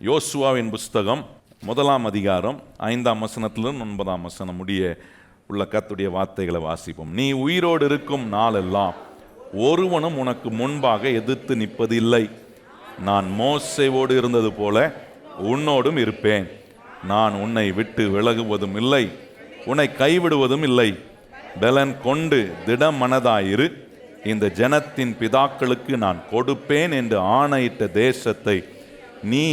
யோசுவாவின் புஸ்தகம் 1ஆம் அதிகாரம் 5ஆம் வசனத்திலிருந்து 9ஆம் வசனம் முடிய உள்ள கர்த்தருடைய வார்த்தைகளை வாசிப்போம். நீ உயிரோடு இருக்கும் நாளெல்லாம் ஒருவனும் உனக்கு முன்பாக எதிர்த்து நிற்பதில்லை. நான் மோசேவோடு இருந்தது போல உன்னோடும் இருப்பேன். நான் உன்னை விட்டு விலகுவதும் இல்லை, உன்னை கைவிடுவதும் இல்லை. பலன் கொண்டு திடம் மனதாயிரு. இந்த ஜனத்தின் பிதாக்களுக்கு நான் கொடுப்பேன் என்று ஆணையிட்ட தேசத்தை நீ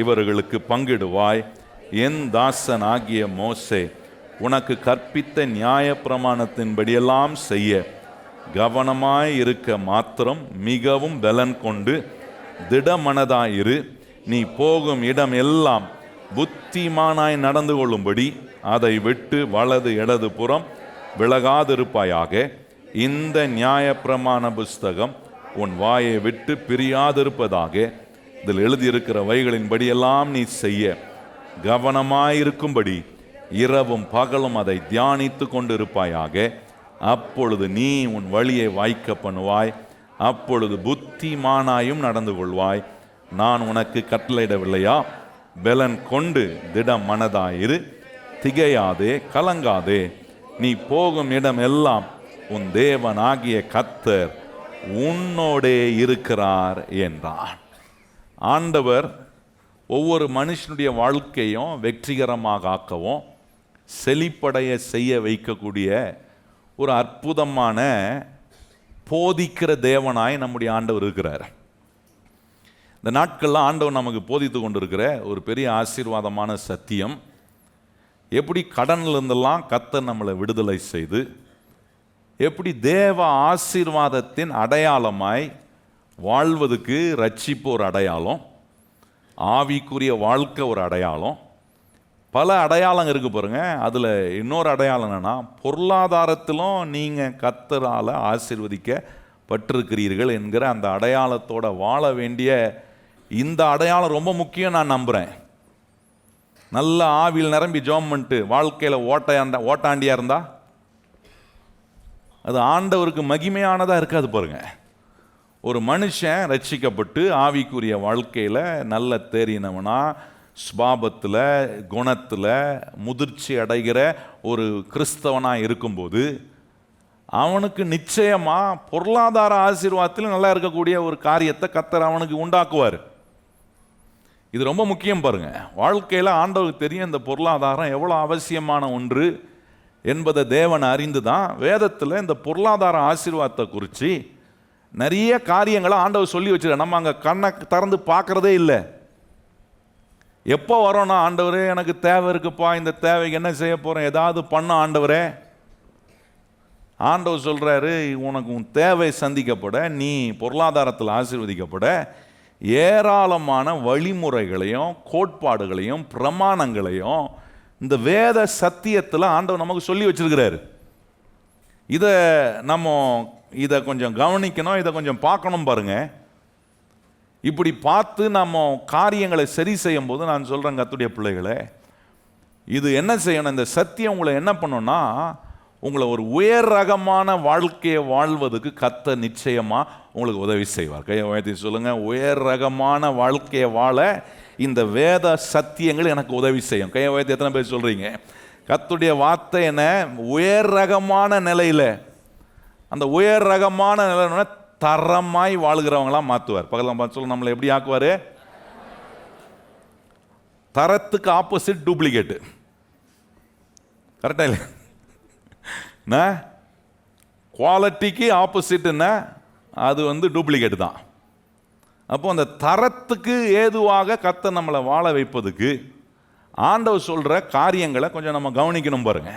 இவர்களுக்கு பங்கிடுவாய். என் தாசன் ஆகிய மோசே உனக்கு கற்பித்த நியாயப்பிரமாணத்தின்படியெல்லாம் செய்ய கவனமாய் இருக்க மாத்திரம் மிகவும் பலன் கொண்டு திடமனதாயிரு. நீ போகும் இடம் எல்லாம் புத்திமானாய் நடந்து கொள்ளும்படி அதை விட்டு வலது இடது புறம் விலகாதிருப்பாயாக. இந்த நியாயப்பிரமாண புஸ்தகம் உன் வாயை விட்டு பிரியாதிருப்பதாக. இதில் எழுதியிருக்கிற வைகளின்படியெல்லாம் நீ செய்ய கவனமாயிருக்கும்படி இரவும் பகலும் அதை தியானித்து கொண்டிருப்பாயாக. அப்பொழுது நீ உன் வழியை வாய்க்க பண்ணுவாய், அப்பொழுது புத்திமானாயும் நடந்து கொள்வாய். நான் உனக்கு கட்டளையிடவில்லையா? பலன் கொண்டு திடம் மனதாயிரு, திகையாதே, கலங்காதே. நீ போகும் இடம் எல்லாம் உன் தேவனாகிய கர்த்தர் உன்னோடே இருக்கிறார் என்றார். ஆண்டவர் ஒவ்வொரு மனுஷனுடைய வாழ்க்கையும் வெற்றிகரமாக ஆக்கவும் செழிப்படைய செய்ய வைக்கக்கூடிய ஒரு அற்புதமான போதிக்கிற தேவனாய் நம்முடைய ஆண்டவர் இருக்கிறார். இந்த நாட்கள்லாம் ஆண்டவர் நமக்கு போதித்து கொண்டிருக்கிற ஒரு பெரிய ஆசீர்வாதமான சத்தியம், எப்படி கடனிலிருந்தெல்லாம் கர்த்தர் நம்மளை விடுதலை செய்து, எப்படி தேவ ஆசீர்வாதத்தின் அடையாளமாய் வாழ்வதுக்கு ரட்சிப்பு ஒரு அடையாளம், ஆவிக்குரிய வாழ்க்கை ஒரு அடையாளம், பல அடையாளம் இருக்கு பாருங்க. அதில் இன்னொரு அடையாளம் என்னன்னா, பொருளாதாரத்திலும் நீங்கள் கர்த்தரால் ஆசீர்வதிக்கப்பட்டிருக்கிறீர்கள் என்கிற அந்த அடையாளத்தோட வாழ வேண்டிய இந்த அடையாளம் ரொம்ப முக்கியம். நான் நம்புகிறேன். நல்ல ஆவியில் நிரம்பி ஜெபம் பண்ணிட்டு வாழ்க்கையில் ஓட்டாண்டியாக இருந்தால் அது ஆண்டவருக்கு மகிமையானதாக இருக்காது பாருங்க. ஒரு மனுஷன் ரட்சிக்கப்பட்டு ஆவிக்குரிய வாழ்க்கையில் நல்ல தேறினவனா, ஸ்வாபத்தில் குணத்தில் முதிர்ச்சி அடைகிற ஒரு கிறிஸ்தவனாக இருக்கும்போது அவனுக்கு நிச்சயமாக பொருளாதார ஆசீர்வாதத்தில் நல்லா இருக்கக்கூடிய ஒரு காரியத்தை கர்த்தர் அவனுக்கு உண்டாக்குவார். இது ரொம்ப முக்கியம் பாருங்க. வாழ்க்கையில் ஆண்டவருக்கு தெரியும் இந்த பொருளாதாரம் எவ்வளோ அவசியமான ஒன்று என்பதை தேவன் அறிந்து தான் வேதத்தில் இந்த பொருளாதார ஆசீர்வாதத்தை குறித்து நிறைய காரியங்களை ஆண்டவர் சொல்லி வச்சுருக்கார். நம்ம அங்கே கண்ணை திறந்து பார்க்குறதே இல்லை. எப்போ வரோன்னா, ஆண்டவரே எனக்கு தேவை இருக்குப்பா, இந்த தேவைக்கு என்ன செய்ய போகிறேன், ஏதாவது பண்ண ஆண்டவரே. ஆண்டவர் சொல்கிறாரு, உனக்கு உன் தேவை சந்திக்கப்பட, நீ பொருளாதாரத்தில் ஆசீர்வதிக்கப்பட ஏராளமான வழிமுறைகளையும் கோட்பாடுகளையும் பிரமாணங்களையும் இந்த வேத சத்தியத்தில் ஆண்டவர் நமக்கு சொல்லி வச்சிருக்கிறாரு. இதை கொஞ்சம் கவனிக்கணும், இதை கொஞ்சம் பார்க்கணும் பாருங்க. இப்படி பார்த்து நம்ம காரியங்களை சரி செய்யும் போது நான் சொல்கிறேன், கர்த்தருடைய பிள்ளைகளே, இது என்ன செய்யணும், இந்த சத்தியம் உங்களை என்ன பண்ணணும்னா, உங்களை ஒரு உயர் ரகமான வாழ்க்கையை வாழ்வதுக்கு கர்த்தர் நிச்சயமாக உங்களுக்கு உதவி செய்வார். கையை உயர்த்தி சொல்லுங்கள், உயர் ரகமான வாழ்க்கையை வாழ இந்த வேத சத்தியங்கள் எனக்கு உதவி செய்யும். கையை உயர்த்தி எத்தனை பேர் சொல்கிறீங்க? கர்த்தருடைய வார்த்தை என்ன உயர் ரகமான நிலையில், அந்த உயர் ரகமான நிலை தரமாய் வாழ்கிறவங்களாம் மாற்றுவார். பக்கத்தில் பார்த்து சொல்ல, நம்மளை எப்படி ஆக்குவார்? தரத்துக்கு ஆப்போசிட் டூப்ளிகேட்டு. கரெக்டாக இல்லை? குவாலிட்டிக்கு ஆப்போசிட்னா அது டூப்ளிகேட் தான். அப்போ அந்த தரத்துக்கு ஏதுவாக கர்த்தர் நம்மளை வாழ வைப்பதுக்கு ஆண்டவர் சொல்கிற காரியங்களை கொஞ்சம் நம்ம கவனிக்கணும் பாருங்க.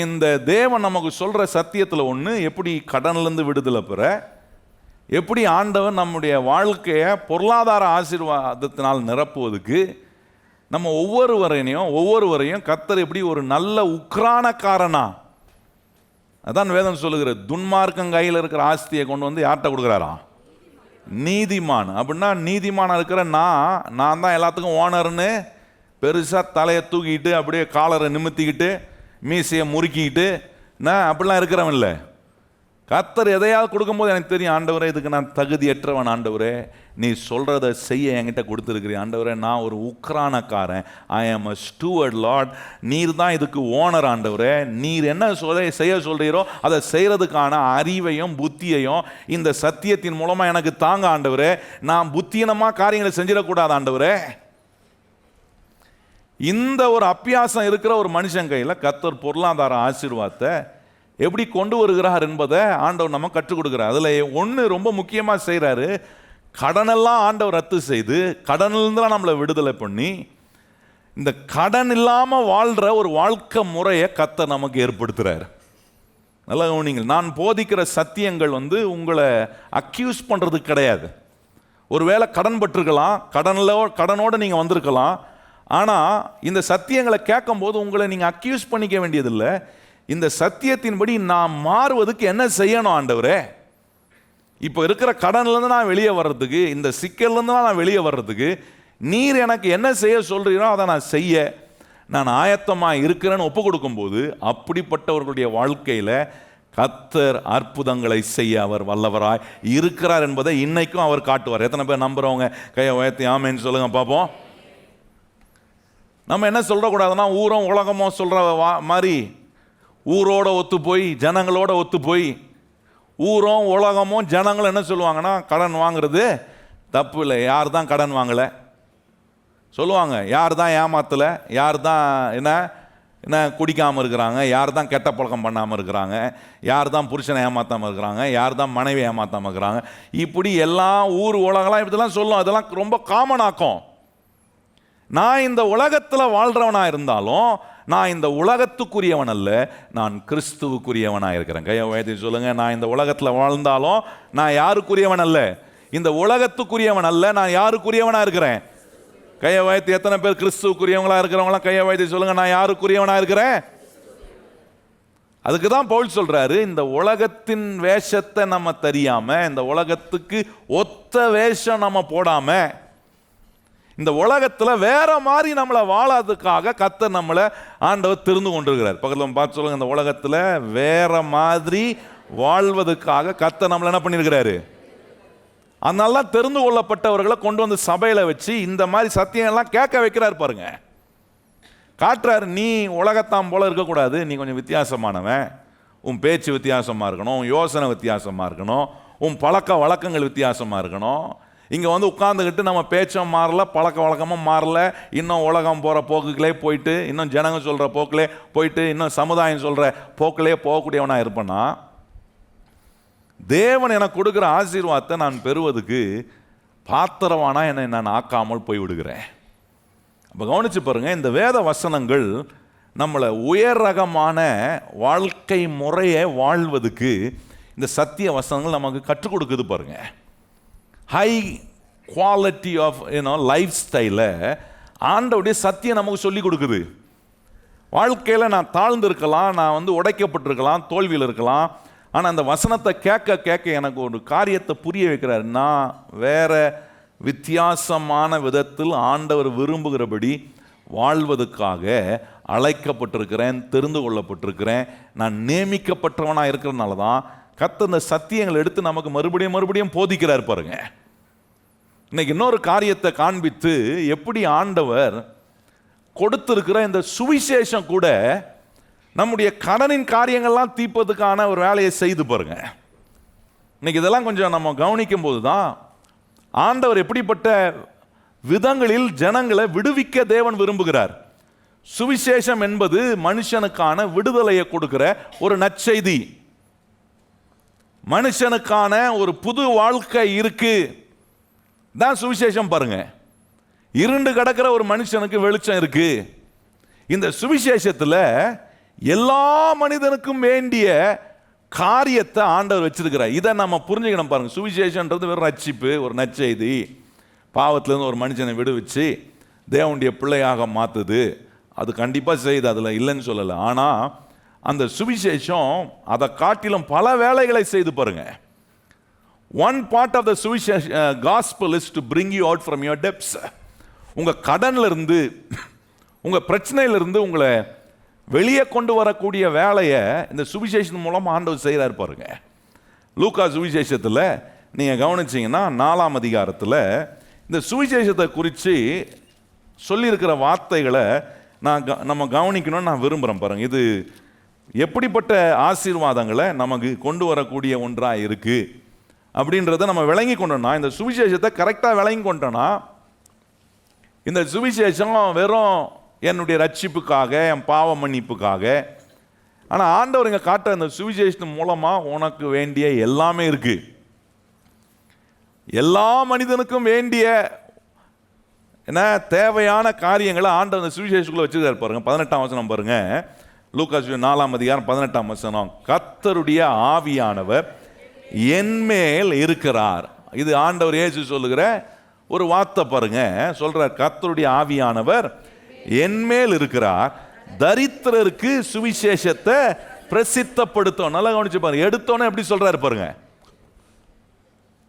இந்த தேவன் நமக்கு சொல்கிற சத்தியத்தில் ஒன்று, எப்படி கடன்லேருந்து விடுதலை பெற, எப்படி ஆண்டவர் நம்முடைய வாழ்க்கையை பொருளாதார ஆசீர்வாதத்தினால் நிரப்புவதுக்கு நம்ம ஒவ்வொருவரையும் கர்த்தர் எப்படி ஒரு நல்ல உக்ரானக்காரனா, அதான் வேதம் சொல்லுகிற, துன்மார்க்கம் கையில் இருக்கிற ஆஸ்தியை கொண்டு வந்து யார்கிட்ட கொடுக்குறாரா? நீதிமான். அப்படின்னா நீதிமானா இருக்கிற நான் தான் எல்லாத்துக்கும் ஓனர்னு பெருசாக தலையை தூக்கிட்டு அப்படியே காலரை நிமித்திக்கிட்டு மீசையை முறுக்கிக்கிட்டு நான் அப்படிலாம் இருக்கிறவன் இல்லை. கர்த்தர் எதையாவது கொடுக்கும்போது எனக்கு தெரியும், ஆண்டவரே இதுக்கு நான் தகுதியற்றவன், ஆண்டவரே நீ சொல்கிறத செய்ய என்கிட்ட கொடுத்துருக்கிறீ, ஆண்டவரே நான் ஒரு உக்ரானக்காரன், ஐ ஆம் அ ஸ்டூவர்ட் லார்ட், நீர் தான் இதுக்கு ஓனர், ஆண்டவரே நீர் என்ன செய்ய சொல்கிறீரோ அதை செய்கிறதுக்கான அறிவையும் புத்தியையும் இந்த சத்தியத்தின் மூலமாக எனக்கு தாங்க ஆண்டவரே, நான் புத்தியனமாக காரியங்களை செஞ்சிடக்கூடாது ஆண்டவரே. இந்த ஒரு அப்பியாசம் இருக்கிற ஒரு மனுஷன் கையில் கர்த்தர் பொருளாதார ஆசீர்வாதத்தை எப்படி கொண்டு வருகிறார் என்பதை ஆண்டவர் நம்ம கற்றுக் கொடுக்குறார். அதில் ஒன்று ரொம்ப முக்கியமாக செய்கிறாரு, கடனெல்லாம் ஆண்டவர் ரத்து செய்து கடனிலிருந்துலாம் நம்மளை விடுதலை பண்ணி இந்த கடன் இல்லாமல் வாழ்கிற ஒரு வாழ்க்கை முறையை கர்த்தர் நமக்கு ஏற்படுத்துகிறார். நல்லா கவனிங்கள், நான் போதிக்கிற சத்தியங்கள் உங்களை அக்யூஸ் பண்ணுறதுக்கு கிடையாது. ஒருவேளை கடன் பட்டிருக்கலாம், கடனோடு நீங்கள் வந்திருக்கலாம், ஆனால் இந்த சத்தியங்களை கேட்கும்போது உங்களை நீங்கள் அக்யூஸ் பண்ணிக்க வேண்டியதில்லை. இந்த சத்தியத்தின்படி நான் மாறுவதுக்கு என்ன செய்யணும் ஆண்டவரே, இப்போ இருக்கிற கடன்லேருந்து நான் வெளியே வர்றதுக்கு, இந்த சிக்கல்லேருந்து நான் வெளியே வர்றதுக்கு நீர் எனக்கு என்ன செய்ய சொல்கிறீரோ அதை நான் செய்ய நான் ஆயத்தமாக இருக்கிறேன்னு ஒப்பு கொடுக்கும்போது அப்படிப்பட்டவர்களுடைய வாழ்க்கையில் கர்த்தர் அற்புதங்களை செய்ய அவர் வல்லவராய் இருக்கிறார் என்பதை இன்னைக்கும் அவர் காட்டுவார். எத்தனை பேர் நம்புறவங்க கையை உயர்த்தி ஆமேன்னு சொல்லுங்க பார்ப்போம். நம்ம என்ன சொல்லக்கூடாதுன்னா, ஊரும் உலகமோ சொல்கிற மாதிரி ஊரோட ஒத்து போய் ஜனங்களோட ஒத்து போய் ஊரும் உலகமும் ஜனங்களும் என்ன சொல்லுவாங்கன்னா, கடன் வாங்குறது தப்பு இல்லை, யார் தான் கடன் வாங்கலை சொல்லுவாங்க, யார் தான் ஏமாத்தலை, யார் தான் என்ன குடிக்காமல் இருக்கிறாங்க, யார் தான் கெட்ட பழக்கம் பண்ணாமல் இருக்கிறாங்க, யார் தான் புருஷனை ஏமாற்றாமல் இருக்கிறாங்க, யார் தான் மனைவி ஏமாற்றாமல் இருக்கிறாங்க, இப்படி எல்லாம் ஊர் உலகெல்லாம் இப்படிலாம் சொல்லும். அதெல்லாம் ரொம்ப காமன் ஆக்கும். நான் இந்த உலகத்தில் வாழ்கிறவனாக இருந்தாலும் நான் இந்த உலகத்துக்குரியவன் அல்ல, நான் கிறிஸ்துவுக்குரியவனாக இருக்கிறேன். கையை உயர்த்தி சொல்லுங்க, நான் இந்த உலகத்தில் வாழ்ந்தாலும் நான் யாருக்குரியவன் அல்ல, இந்த உலகத்துக்குரியவன் அல்ல, நான் யாருக்குரியவனாக இருக்கிறேன். கையை உயர்த்தி எத்தனை பேர் கிறிஸ்துவுக்குரியவங்களா இருக்கிறவங்களாம் கையை உயர்த்தி சொல்லுங்க, நான் யாருக்குரியவனாக இருக்கிறேன். அதுக்கு தான் பவுல் சொல்றாரு, இந்த உலகத்தின் வேஷத்தை நம்ம தெரியாம, இந்த உலகத்துக்கு ஒத்த வேஷம் நம்ம போடாம, இந்த உலகத்தில் வேற மாதிரி நம்மளை வாழாததுக்காக கர்த்தர் நம்மளை ஆண்டவர் திருந்து கொண்டிருக்கிறார். பக்கத்தில் பார்த்து சொல்லுங்க, இந்த உலகத்தில் வேற மாதிரி வாழ்வதற்காக கர்த்தர் நம்மளை என்ன பண்ணியிருக்கிறாரு. அதனால தெரிந்து கொள்ளப்பட்டவர்களை கொண்டு வந்து சபையில் வச்சு இந்த மாதிரி சத்தியங்கள்லாம் கேட்க வைக்கிறார் பாருங்க. காட்டுறாரு, நீ உலகத்தான் போல இருக்கக்கூடாது, நீ கொஞ்சம் வித்தியாசமானவன், உன் பேச்சு வித்தியாசமாக இருக்கணும், உன் யோசனை வித்தியாசமாக இருக்கணும், உன் பழக்க வழக்கங்கள் வித்தியாசமாக இருக்கணும். இங்கே உட்காந்துக்கிட்டு நம்ம பேச்சும் மாறல, பழக்க வழக்கமும் மாறல, இன்னும் உலகம் போகிற போக்குகளே போயிட்டு, இன்னும் ஜனங்க சொல்கிற போக்கிலே போயிட்டு, இன்னும் சமுதாயம் சொல்கிற போக்கிலே போகக்கூடியவனாக இருப்பேன்னா, தேவன் எனக்கு கொடுக்குற ஆசீர்வாதத்தை நான் பெறுவதுக்கு பாத்திரவானா என்னை நான் ஆக்காமல் போய் விடுகிறேன். அப்போ கவனிச்சு பாருங்க, இந்த வேத வசனங்கள் நம்மளை உயர் ரகமான வாழ்க்கை முறையை வாழ்வதுக்கு இந்த சத்திய வசனங்கள் நமக்கு கற்றுக் கொடுக்குது பாருங்க. ஹை குவாலிட்டி ஆஃப் லைஃப் ஸ்டைலை ஆண்டவுடைய சத்தியம் நமக்கு சொல்லி கொடுக்குது. வாழ்க்கையில் நான் தாழ்ந்திருக்கலாம், நான் உடைக்கப்பட்டிருக்கலாம், தோல்வியில் இருக்கலாம், ஆனால் அந்த வசனத்தை கேட்க கேட்க எனக்கு ஒரு காரியத்தை புரிய வைக்கிறார். நான் வேற வித்தியாசமான விதத்தில் ஆண்டவர் விரும்புகிறபடி வாழ்வதற்காக அழைக்கப்பட்டிருக்கிறேன், தெரிந்து கொள்ளப்பட்டிருக்கிறேன், நான் நியமிக்கப்பட்டவனாக இருக்கிறதுனால தான் கர்த்தர் இந்த சத்தியங்களை எடுத்து நமக்கு மறுபடியும் மறுபடியும் போதிக்கிறார் பாருங்க. இன்னைக்கு இன்னொரு காரியத்தை காண்பித்து எப்படி ஆண்டவர் கொடுத்திருக்கிற இந்த சுவிசேஷம் கூட நம்முடைய கடனின் காரியங்கள்லாம் தீர்ப்பதுக்கான ஒரு வேலையை செய்து பாருங்க. இன்னைக்கு இதெல்லாம் கொஞ்சம் நம்ம கவனிக்கும் போது தான் ஆண்டவர் எப்படிப்பட்ட விதங்களில் ஜனங்களை விடுவிக்க தேவன் விரும்புகிறார். சுவிசேஷம் என்பது மனுஷனுக்கான விடுதலையை கொடுக்கிற ஒரு நற்செய்தி. மனுஷனுக்கான ஒரு புது வாழ்க்கை இருக்கு தான் சுவிசேஷம் பாருங்க. இருண்டு கிடக்கிற ஒரு மனுஷனுக்கு வெளிச்சம் இருக்கு. இந்த சுவிசேஷத்தில் எல்லா மனிதனுக்கும் வேண்டிய காரியத்தை ஆண்டவர் வச்சிருக்கிறார். இதை நம்ம புரிஞ்சுக்கணும் பாருங்க. சுவிசேஷன்றது வெறும் ரட்சிப்பு, ஒரு நற்செய்தி, பாவத்திலேருந்து ஒரு மனுஷனை விடுவிச்சு தேவனுடைய பிள்ளையாக மாற்றுது, அது கண்டிப்பாக செய்யுது, அதில் இல்லைன்னு சொல்லலை. ஆனால் அந்த சுவிசேஷம் அதை காட்டிலும் பல வேலைகளை செய்து பாருங்க. One part of the gospel is to bring you out from your depths. உங்கள் கடனிலிருந்து, உங்கள் பிரச்சனையிலிருந்து உங்களை வெளியே கொண்டு வரக்கூடிய வேலையை இந்த சுவிசேஷன் மூலம் ஆண்டவர் செய்கிறார் பாருங்க. லூக்கா சுவிசேஷத்தில் நீங்கள் கவனிச்சிங்கன்னா 4ஆம் அதிகாரத்தில் இந்த சுவிசேஷத்தை குறித்து சொல்லியிருக்கிற வார்த்தைகளை நம்ம கவனிக்கணும்னு நான் விரும்புகிறேன். பாருங்கள், இது எப்படிப்பட்ட ஆசீர்வாதங்களை நமக்கு கொண்டு வரக்கூடிய ஒன்றாக இருக்குது அப்படின்றத நம்ம விளங்கி கொண்டோம்னா, இந்த சுவிசேஷத்தை கரெக்டாக விளங்கி கொண்டோன்னா, இந்த சுவிசேஷம் வெறும் என்னுடைய ரட்சிப்புக்காக, என் பாவ மன்னிப்புக்காக, ஆனால் ஆண்டவர் இங்கே காட்டுற இந்த சுவிசேஷத்தின் மூலமாக உனக்கு வேண்டிய எல்லாமே இருக்குது. எல்லா மனிதனுக்கும் வேண்டிய என்ன தேவையான காரியங்களை ஆண்டவர் இந்த சுவிசேஷத்துக்குள்ள வச்சுருக்காரு. பாருங்க, 18ஆம் வசனம் பாருங்க. லூக்கா 4ஆம் அதிகாரம் 18ஆம் வசனம். கர்த்தருடைய ஆவியானவர் என்மேல் இருக்கிறார். இது ஆண்டவர் இயேசு சொல்லுகிற ஒரு வார்த்தை. பாருங்க, சொல்றார், கர்த்தருடைய ஆவியானவர் என்மேல் இருக்கிறார், தரித்திரருக்கு சுவிசேஷத்தை பிரசித்தப்படுத்தும். நல்லா கவனிச்சு பாருங்க, எடுத்தோன்னே எப்படி சொல்றாரு பாருங்க.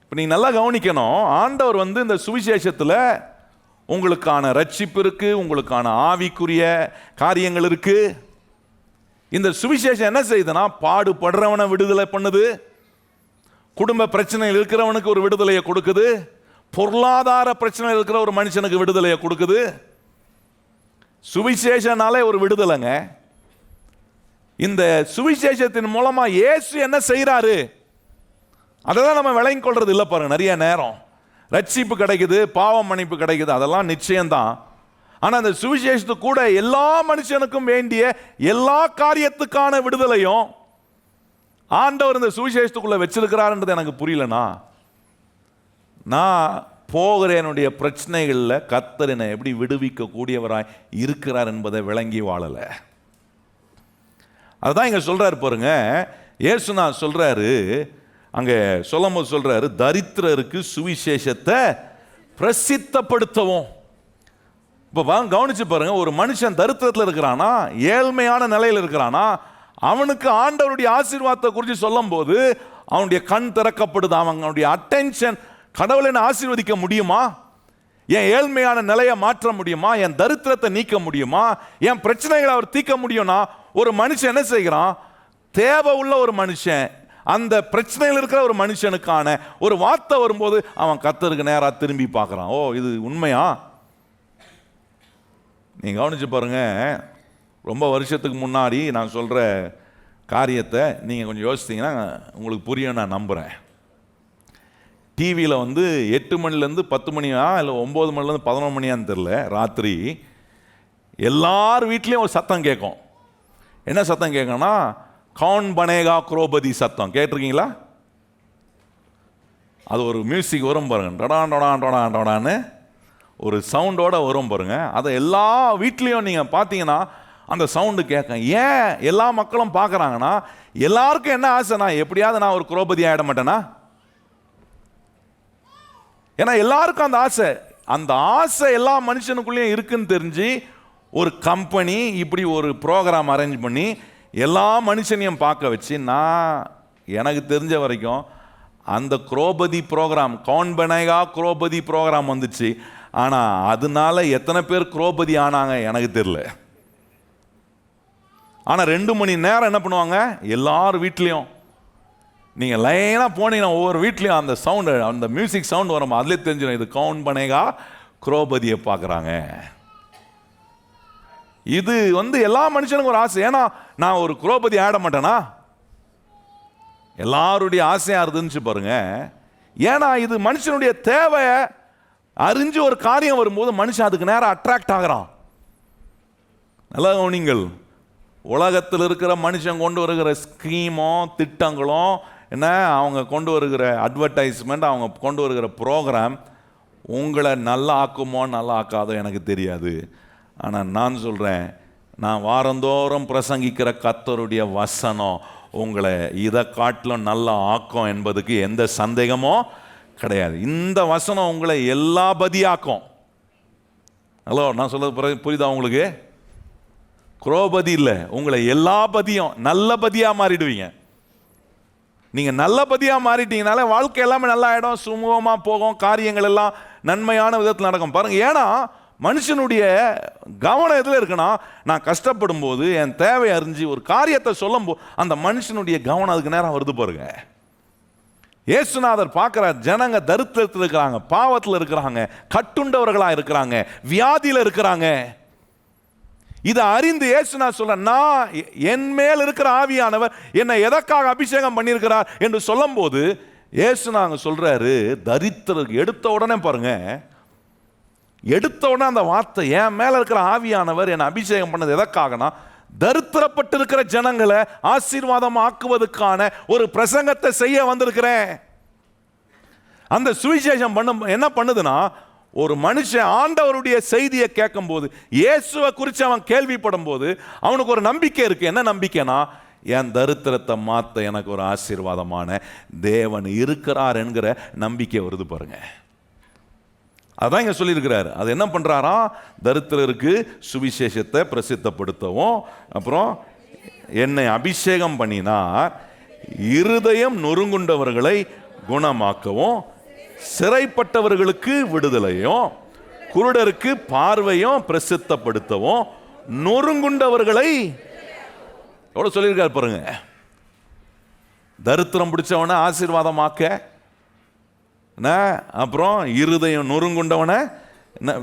இப்போ நீங்க நல்லா கவனிக்கணும், ஆண்டவர் இந்த சுவிசேஷத்தில் உங்களுக்கான ரட்சிப்பு இருக்கு, உங்களுக்கான ஆவிக்குரிய காரியங்கள் இருக்கு. இந்த சுவிசேஷம் என்ன செய்யுதுன்னா, பாடுபடுறவனை விடுதலை பண்ணுது, குடும்ப பிரச்சனையில் இருக்கிறவனுக்கு ஒரு விடுதலையை கொடுக்குது, பொருளாதார பிரச்சனை இருக்கிற ஒரு மனுஷனுக்கு விடுதலையை கொடுக்குது. சுவிசேஷனாலே ஒரு விடுதலைங்க. இந்த சுவிசேஷத்தின் மூலமா இயேசு என்ன செய்யறாரு அதெல்லாம் நம்ம விளங்கி கொள்றது இல்லை. பாருங்க, நிறைய நேரம் ரட்சிப்பு கிடைக்குது, பாவம் மன்னிப்பு கிடைக்குது, அதெல்லாம் நிச்சயம்தான். ஆனால் அந்த சுவிசேஷத்துக்கு கூட எல்லா மனுஷனுக்கும் வேண்டிய எல்லா காரியத்துக்கான விடுதலையும் ஆண்டவர் இந்த சுவிசேஷத்துக்குள்ள வச்சிருக்கிறாருன்றது எனக்கு புரியலனா, நான் போகிற என்னுடைய பிரச்சனைகளில் கர்த்தர் என்னை எப்படி விடுவிக்க கூடியவராய் இருக்கிறார் என்பதை விளங்கி வாழலை. அதுதான் இங்கே சொல்றாரு பாருங்க. இயேசு நான் சொல்றாரு, அங்கே சொல்லும்போது சொல்றாரு, தரித்திரருக்கு சுவிசேஷத்தை பிரசித்தப்படுத்தவும். இப்போ கவனிச்சு பாருங்க, ஒரு மனுஷன் தரித்திரத்தில் இருக்கிறானா, ஏழ்மையான நிலையில் இருக்கிறானா, அவனுக்கு ஆண்டவருடைய ஆசீர்வாதத்தை குறித்து சொல்லும் போது அவனுடைய கண் திறக்கப்படுது, அவனுடைய அட்டென்ஷன். கடவுளை என்ன ஆசீர்வதிக்க முடியுமா? என் ஏழ்மையான நிலையை மாற்ற முடியுமா? என் தரித்திரத்தை நீக்க முடியுமா? என் பிரச்சனைகளை அவர் தீர்க்க முடியும்னா, ஒரு மனுஷன் என்ன செய்கிறான்? தேவை உள்ள ஒரு மனுஷன், அந்த பிரச்சனையில் இருக்கிற ஒரு மனுஷனுக்கான ஒரு வார்த்தை வரும்போது அவன் கர்த்தருக்கு நேராக திரும்பி பார்க்குறான். ஓ, இது உண்மையா? நீங்கள் கவனிச்சு பாருங்க, ரொம்ப வருஷத்துக்கு முன்னாடி நான் சொல்கிற காரியத்தை நீங்கள் கொஞ்சம் யோசித்தீங்கன்னா உங்களுக்கு புரியும் நான் நம்புகிறேன். டிவியில் 8 மணிலேருந்து 10 மணியா இல்லை 9 மணிலேருந்து 11 மணியான்னு தெரில, ராத்திரி எல்லார் வீட்லேயும் ஒரு சத்தம் கேட்கும். என்ன சத்தம் கேட்கும்னா, கவுன் பனேகா குரோபதி சத்தம். கேட்டிருக்கீங்களா? அது ஒரு மியூசிக் வரும் பாருங்க, டொடான் டொடான் டொடான் டொடான்னு ஒரு சவுண்டோட வரும் பாருங்க. அதை எல்லா வீட்லேயும் நீங்கள் பார்த்தீங்கன்னா அந்த சவுண்டு கேட்கும். ஏன் எல்லா மக்களும் பார்க்குறாங்கன்னா, எல்லாருக்கும் என்ன ஆசைனா, எப்படியாவது நான் ஒரு குரோபதி ஆகிட மாட்டேனா? ஏன்னா எல்லாருக்கும் அந்த ஆசை எல்லா மனுஷனுக்குள்ளேயும் இருக்குன்னு தெரிஞ்சு ஒரு கம்பெனி இப்படி ஒரு ப்ரோக்ராம் அரேஞ்ச் பண்ணி எல்லா மனுஷனையும் பார்க்க வச்சு, நான் எனக்கு தெரிஞ்ச வரைக்கும் அந்த குரோபதி ப்ரோக்ராம், கவுன் பனேகா குரோபதி ப்ரோக்ராம் வந்துச்சு. ஆனால் அதனால எத்தனை பேர் குரோபதி ஆனாங்க எனக்கு தெரியல. ஆனால் 2 மணி நேரம் என்ன பண்ணுவாங்க, எல்லார் வீட்லேயும் நீங்கள் லைனாக போனீங்கன்னா ஒவ்வொரு வீட்லேயும் அந்த சவுண்டு, அந்த மியூசிக் சவுண்டு வரும், அதுலேயே தெரிஞ்சிடும் இது கவுன் பனேகா குரோபதியை பார்க்குறாங்க. இது எல்லா மனுஷனுக்கும் ஒரு ஆசை. ஏன்னா நான் ஒரு குரோபதி ஆட மாட்டேனா? எல்லாருடைய ஆசையாக இருந்துச்சு பாருங்க. ஏன்னா இது மனுஷனுடைய தேவையை அறிஞ்சு ஒரு காரியம் வரும்போது மனுஷன் அதுக்கு நேரம் அட்ராக்ட் ஆகிறான். நல்லா கவனிங்கள், உலகத்தில் இருக்கிற மனுஷன் கொண்டு வருகிற ஸ்கீமும் திட்டங்களும் என்ன, அவங்க கொண்டு வருகிற அட்வர்டைஸ்மெண்ட், அவங்க கொண்டு வருகிற ப்ரோக்ராம் உங்களை நல்லா ஆக்குமோ நல்லா ஆக்காதோ எனக்கு தெரியாது. ஆனால் நான் சொல்கிறேன், நான் வாரந்தோறும் பிரசங்கிக்கிற கர்த்தருடைய வசனம் உங்களை இதை காட்டிலும் நல்லா ஆக்கும் என்பதுக்கு எந்த சந்தேகமும் கிடையாது. இந்த வசனம் உங்களை எல்லா பதியாக்கும். ஹலோ, நான் சொல்றது புரியுதா உங்களுக்கு? குரோபதி இல்லை, உங்களை எல்லா பதியும் நல்ல பதியாக மாறிடுவீங்க. நீங்கள் நல்ல பதியாக மாறிட்டீங்கனால வாழ்க்கை எல்லாமே நல்லா ஆகிடும், சுமூகமாக போகும், காரியங்கள் எல்லாம் நன்மையான விதத்தில் நடக்கும். பாருங்கள், ஏன்னா மனுஷனுடைய கவனம் எதில் இருக்குன்னா, நான் கஷ்டப்படும் போது என் தேவை அறிஞ்சு ஒரு காரியத்தை சொல்லும் போது அந்த மனுஷனுடைய கவனம் அதுக்கு நேரம் வருது பாருங்க. இயேசுநாதர் பார்க்கிறார், ஜனங்க தரித்திரத்தில் இருக்கிறாங்க, பாவத்தில் இருக்கிறாங்க, கட்டுண்டவர்களா இருக்கிறாங்க, வியாதியில் இருக்கிறாங்க. இதை அறிந்து இயேசுநாதர் சொல்ற, நான் என் மேல் இருக்கிற ஆவியானவர் என்னை எதற்காக அபிஷேகம் பண்ணியிருக்கிறார் என்று சொல்லும் போது இயேசுநாதர் சொல்றாரு, தரித்திரருக்கு எடுத்த உடனே பாருங்க, எடுத்த உடனே அந்த வார்த்தை, என் மேல இருக்கிற ஆவியானவர் என்னை அபிஷேகம் பண்ணது எதற்காகனா, தரித்திரப்பட்டிருக்கிற ஜனங்களை ஆசீர்வாதம் ஆக்குவதற்கான ஒரு பிரசங்கத்தை செய்ய வந்திருக்கிறேன். அந்த சுவிசேஷம் என்ன பண்ணுதுன்னா, ஒரு மனுஷன் ஆண்டவருடைய செய்தியை கேட்கும் போது, இயேசுவை குறித்து அவன் கேள்விப்படும் போது அவனுக்கு ஒரு நம்பிக்கை இருக்கு. என்ன நம்பிக்கைனா, என் தரித்திரத்தை மாற்ற எனக்கு ஒரு ஆசீர்வாதமான தேவன் இருக்கிறார் என்கிற நம்பிக்கை வருது பாருங்க. அதான் இங்க சொல்லியிருக்கிறார். அது என்ன பண்றாரா, தரித்திரருக்கு சுவிசேஷத்தை பிரசித்தப்படுத்தவும், அப்புறம் என்னை அபிஷேகம் பண்ணினார், இருதயம் நொறுங்குண்டவர்களை குணமாக்கவும், சிறைப்பட்டவர்களுக்கு விடுதலையும், குருடருக்கு பார்வையும் பிரசித்தப்படுத்தவும், நொறுங்குண்டவர்களை எவ்வளவு சொல்லியிருக்கார் பாருங்க. தரித்திரம் பிடிச்சவனை ஆசீர்வாதமாக்க, அப்புறம் இருதயம் நொறுங்குண்டவனை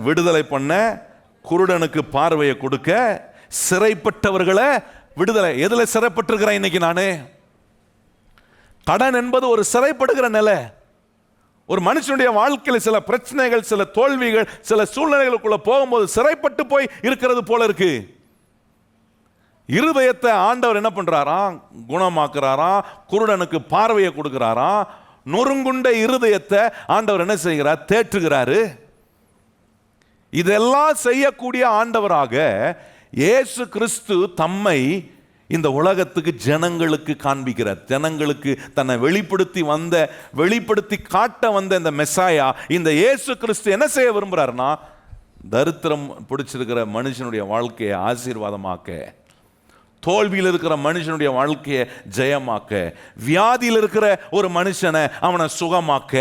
விடுதலை பண்ண, குருடனுக்கு பார்வையை கொடுக்க, சிறைப்பட்டவர்களை விடுதலை. எதுல சிறைப்பட்டிருக்கிறேன் இன்னைக்கு நானு? கடன் என்பது ஒரு சிறைப்படுகிற நிலை. ஒரு மனுஷனுடைய வாழ்க்கையில் சில பிரச்சனைகள், சில தோல்விகள், சில சூழ்நிலைகளுக்குள்ள போகும்போது சிறைப்பட்டு போய் இருக்கிறது போல இருக்கு. இருதயத்தை ஆண்டவர் என்ன பண்றாராம், குணமாக்குறாராம், குருடனுக்கு பார்வையை கொடுக்கிறாராம், நொறுங்குண்ட இருதயத்தை ஆண்டவர் என்ன செய்கிறார், தேற்றுகிறாரு. இதெல்லாம் செய்யக்கூடிய ஆண்டவராக இயேசு கிறிஸ்து தம்மை இந்த உலகத்துக்கு ஜனங்களுக்கு காண்பிக்கிறார். ஜனங்களுக்கு தன்னை வெளிப்படுத்தி காட்ட வந்த இந்த மெசாயா, இந்த இயேசு கிறிஸ்து என்ன செய்ய விரும்புறாருன்னா, தரித்திரம் பிடிச்சிருக்கிற மனுஷனுடைய வாழ்க்கையை ஆசீர்வாதமாக்க, தோல்வியில் இருக்கிற மனுஷனுடைய வாழ்க்கையை ஜெயமாக்க, வியாதியில் இருக்கிற ஒரு மனுஷனை அவனை சுகமாக்க,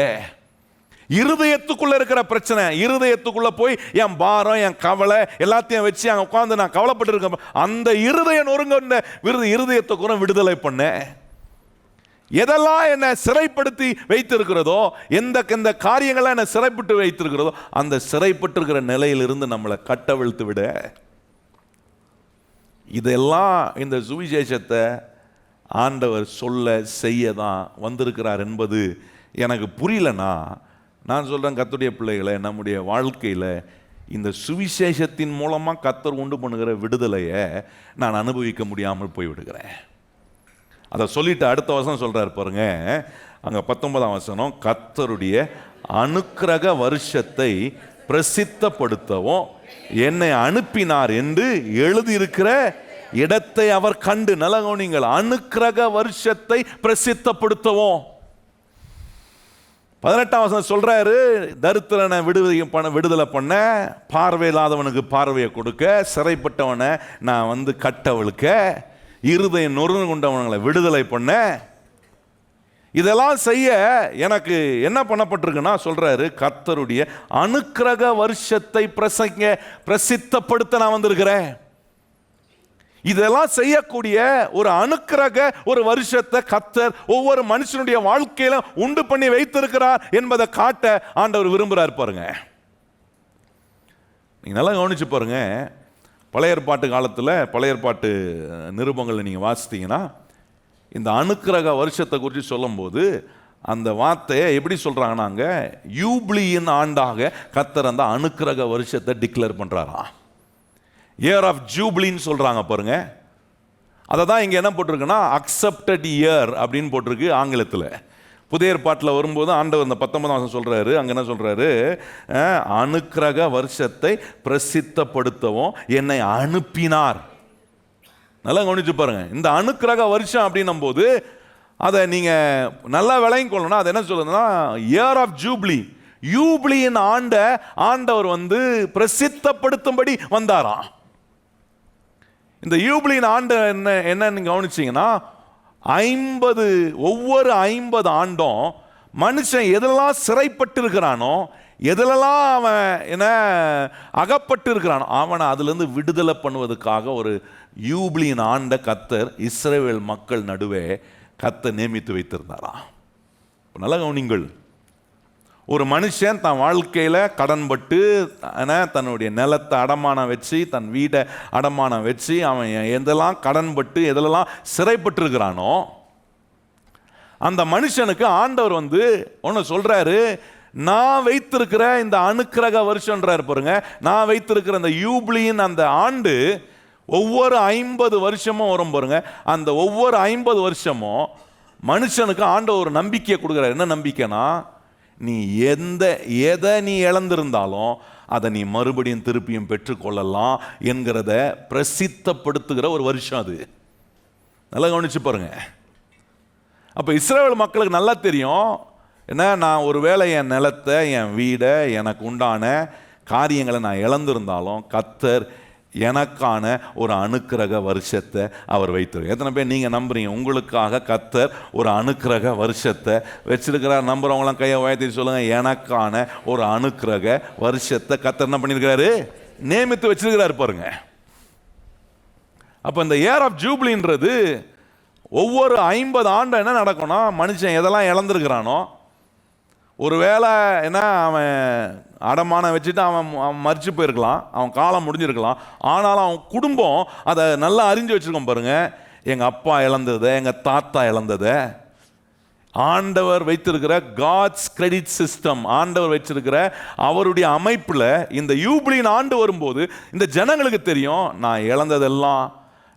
இருதயத்துக்குள்ள இருக்கிற பிரச்சனை, இருதயத்துக்குள்ள போய் என் பாரம், என் கவலை எல்லாத்தையும் வச்சு அங்கே உட்காந்து நான் கவலைப்பட்டு இருக்க, அந்த இருதயம் நொறுங்க இருதயத்தை கூட விடுதலை பண்ண, எதெல்லாம் என்னை சிறைப்படுத்தி வைத்திருக்கிறதோ, எந்த காரியங்கள்லாம் என்னை சிறைப்பட்டு வைத்திருக்கிறதோ, அந்த சிறைப்பட்டிருக்கிற நிலையிலிருந்து நம்மளை கட்டவிழ்த்து விட, இதெல்லாம் இந்த சுவிசேஷத்தை ஆண்டவர் சொல்ல செய்ய தான் வந்திருக்கிறார் என்பது எனக்கு புரியலனா, நான் சொல்கிறேன், கர்த்தருடைய பிள்ளைகளை, நம்முடைய வாழ்க்கையில் இந்த சுவிசேஷத்தின் மூலமாக கர்த்தர் உண்டு பண்ணுகிற விடுதலையை நான் அனுபவிக்க முடியாமல் போய்விடுகிறேன். அதை சொல்லிட்டு அடுத்த வசனம் சொல்கிறார் பாருங்க, அங்கே 19ஆம் வசனம், கர்த்தருடைய அனுக்கிரக வருஷத்தை பிரசித்தப்படுத்தவும் என்னை அனுப்பினார் என்று எழுதியிருக்கிற இடத்தை அவர் கண்டு. நல்ல கவனிங்கள், அனுக்கிரக வருஷத்தை பிரசித்தப்படுத்தவும். 18ஆம் வசனம் சொல்றாரு, தரித்திரனை விடுதலை பண்ண, பார்வையில்லாதவனுக்கு பார்வையை கொடுக்க, சிறைப்பட்டவனை நான் கட்டவளுக்க, இருதயம் நொறுங்கு கொண்டவங்களை விடுதலை பண்ண, இதெல்லாம் செய்ய எனக்கு என்ன பண்ணப்பட்டிருக்குன்னா சொல்றாரு, கர்த்தருடைய அனுக்கிரக வருஷத்தை பிரசித்தப்படுத்த நான் வந்திருக்கிறேன். இதெல்லாம் செய்யக்கூடிய ஒரு அனுக்கிரக ஒரு வருஷத்தை கர்த்தர் ஒவ்வொரு மனுஷனுடைய வாழ்க்கையில உண்டு பண்ணி வைத்திருக்கிறார் என்பதை காட்ட ஆண்டவர் விரும்புகிறார் பாருங்க. நீங்க நல்லா கவனிச்சு பாருங்க. பழைய ஏற்பாட்டு காலத்தில், பழைய ஏற்பாட்டு நிருபங்களை நீங்க வாசித்தீங்கன்னா, இந்த அனுக்கிரக வருஷத்தை குறித்து சொல்லும் போது அந்த வார்த்தையை எப்படி சொல்றாங்கன்னாங்க, யூப்ளியின் ஆண்டாக கர்த்தர் அந்த அனுக்கிரக வருஷத்தை டிக்ளேர் பண்றாராம். இயர் ஆஃப் ஜூப்ளின்னு சொல்றாங்க பாருங்க. அதை தான் இங்கே என்ன போட்டிருக்குன்னா, அக்செப்டட் இயர் அப்படின்னு போட்டிருக்கு ஆங்கிலத்தில். புதிய ஏற்பாட்டில் வரும்போது ஆண்டவர் இந்த 19ஆம் வசனம் சொல்றாரு, அங்கே என்ன சொல்றாரு, அனுக்கிரக வருஷத்தை பிரசித்தப்படுத்தவும் என்னை அனுப்பினார். நல்லா கவனிச்சு பாருங்க. இந்த அனுக்கிரக வருஷம் அப்படின்னும் போது அதை நீங்க நல்லா விளங்கி கொள்ளணும். அது என்ன சொல்றதுன்னா, இயர் ஆஃப் ஜூப்ளி, யூப்ளியின் ஆண்டவர் பிரசித்தப்படுத்தும்படி வந்தாராம். இந்த யூப்ளியின் ஆண்டு என்ன நீங்க கவனிச்சீங்கன்னா, ஒவ்வொரு 50 ஆண்டும் மனுஷன் எதெல்லாம் சிறைப்பட்டு இருக்கிறானோ, எதிலெல்லாம் அவன் என்ன அகப்பட்டு இருக்கிறானோ, அவனை அதிலிருந்து விடுதலை பண்ணுவதற்காக ஒரு யூப்ளியின் ஆண்ட கர்த்தர் இஸ்ரவேல் மக்கள் நடுவே கர்த்தர் நியமித்து வைத்திருந்தாராம். நல்ல கவனிங்கள். ஒரு மனுஷன் தன் வாழ்க்கையில் கடன்பட்டு தன்னுடைய நிலத்தை அடமானம் வச்சு, தன் வீடை அடமானம் வச்சு, அவன் எதெல்லாம் கடன்பட்டு எதெல்லாம் சிறைப்பட்டிருக்கிறானோ அந்த மனுஷனுக்கு ஆண்டவர் ஒன்று சொல்றாரு, நான் வைத்திருக்கிற இந்த அனுக்கிரக வருஷன்றார் பாருங்க. நான் வைத்திருக்கிற இந்த யூப்ளியின் அந்த ஆண்டு ஒவ்வொரு 50 வருஷமும் வரும் பாருங்க. அந்த ஒவ்வொரு 50 வருஷமும் மனுஷனுக்கு ஆண்டவர் ஒரு நம்பிக்கையை கொடுக்குறாரு. என்ன நம்பிக்கைனா, நீ எதை நீ இழந்திருந்தாலும் அதை நீ மறுபடியும் திருப்பியும் பெற்றுக்கொள்ளலாம் என்கிறத பிரசித்தப்படுத்துகிற ஒரு வருஷம் அது. நல்லா கவனிச்சு பாருங்க. அப்போ இஸ்ரவேல் மக்களுக்கு நல்லா தெரியும், என்ன, நான் ஒரு வேளை என் நிலத்தை, என் வீடை, எனக்கு உண்டான காரியங்களை நான் இழந்திருந்தாலும் கர்த்தர் எனக்கான ஒரு அனுக்கிரக வருஷத்தை அவர் வைத்திருக்க. எத்தனை பேர் நீங்கள் நம்புறீங்க உங்களுக்காக கர்த்தர் ஒரு அனுக்கிரக வருஷத்தை வச்சிருக்கிறார்? நம்புறவங்களாம் கையை உயர்த்தி சொல்லுங்க, எனக்கான ஒரு அனுக்கிரக வருஷத்தை கர்த்தர் என்ன பண்ணியிருக்கிறாரு? நியமித்து வச்சிருக்கிறாரு பாருங்க. அப்போ இந்த இயர் ஆஃப் ஜூப்ளின்றது ஒவ்வொரு 50 ஆண்டு என்ன நடக்கும்னா, மனுஷன் எதெல்லாம் இழந்திருக்கிறானோ, ஒருவேளை என்ன அவன் அடமானம் வச்சுட்டு அவன் மறிச்சு போயிருக்கலாம், அவன் காலம் முடிஞ்சிருக்கலாம். ஆனாலும் அவன் குடும்பம் அதை நல்லா அறிஞ்சு வச்சுருக்கோம் பாருங்க. எங்கள் அப்பா இழந்ததை, எங்கள் தாத்தா இழந்ததை ஆண்டவர் வைத்திருக்கிற காட்ஸ் கிரெடிட் சிஸ்டம், ஆண்டவர் வச்சிருக்கிற அவருடைய அமைப்பில் இந்த யூப்ளின் ஆண்டு வரும்போது இந்த ஜனங்களுக்கு தெரியும், நான் இழந்ததெல்லாம்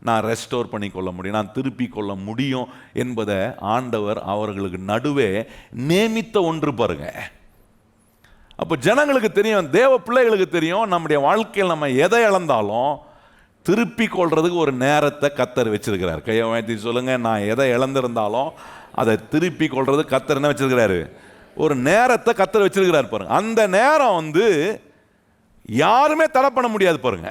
நான் ரெஸ்டோர் பண்ணி கொள்ள முடியும், நான் திருப்பி கொள்ள முடியும் என்பதை ஆண்டவர் அவர்களுக்கு நடுவே நியமித்த ஒன்று பாருங்க. அப்போ ஜனங்களுக்கு தெரியும், தேவ பிள்ளைகளுக்கு தெரியும், நம்முடைய வாழ்க்கையில் நம்ம எதை இழந்தாலும் திருப்பி கொள்றதுக்கு ஒரு நேரத்தை கர்த்தர் வச்சிருக்கிறார். கையை உயர்த்தி சொல்லுங்க, நான் எதை இழந்திருந்தாலும் அதை திருப்பி கொள்றது கர்த்தர் என்ன வச்சிருக்கிறாரு? ஒரு நேரத்தை கர்த்தர் வச்சிருக்கிறார் பாருங்க. அந்த நேரம் யாருமே தடை பண்ண முடியாது பாருங்க.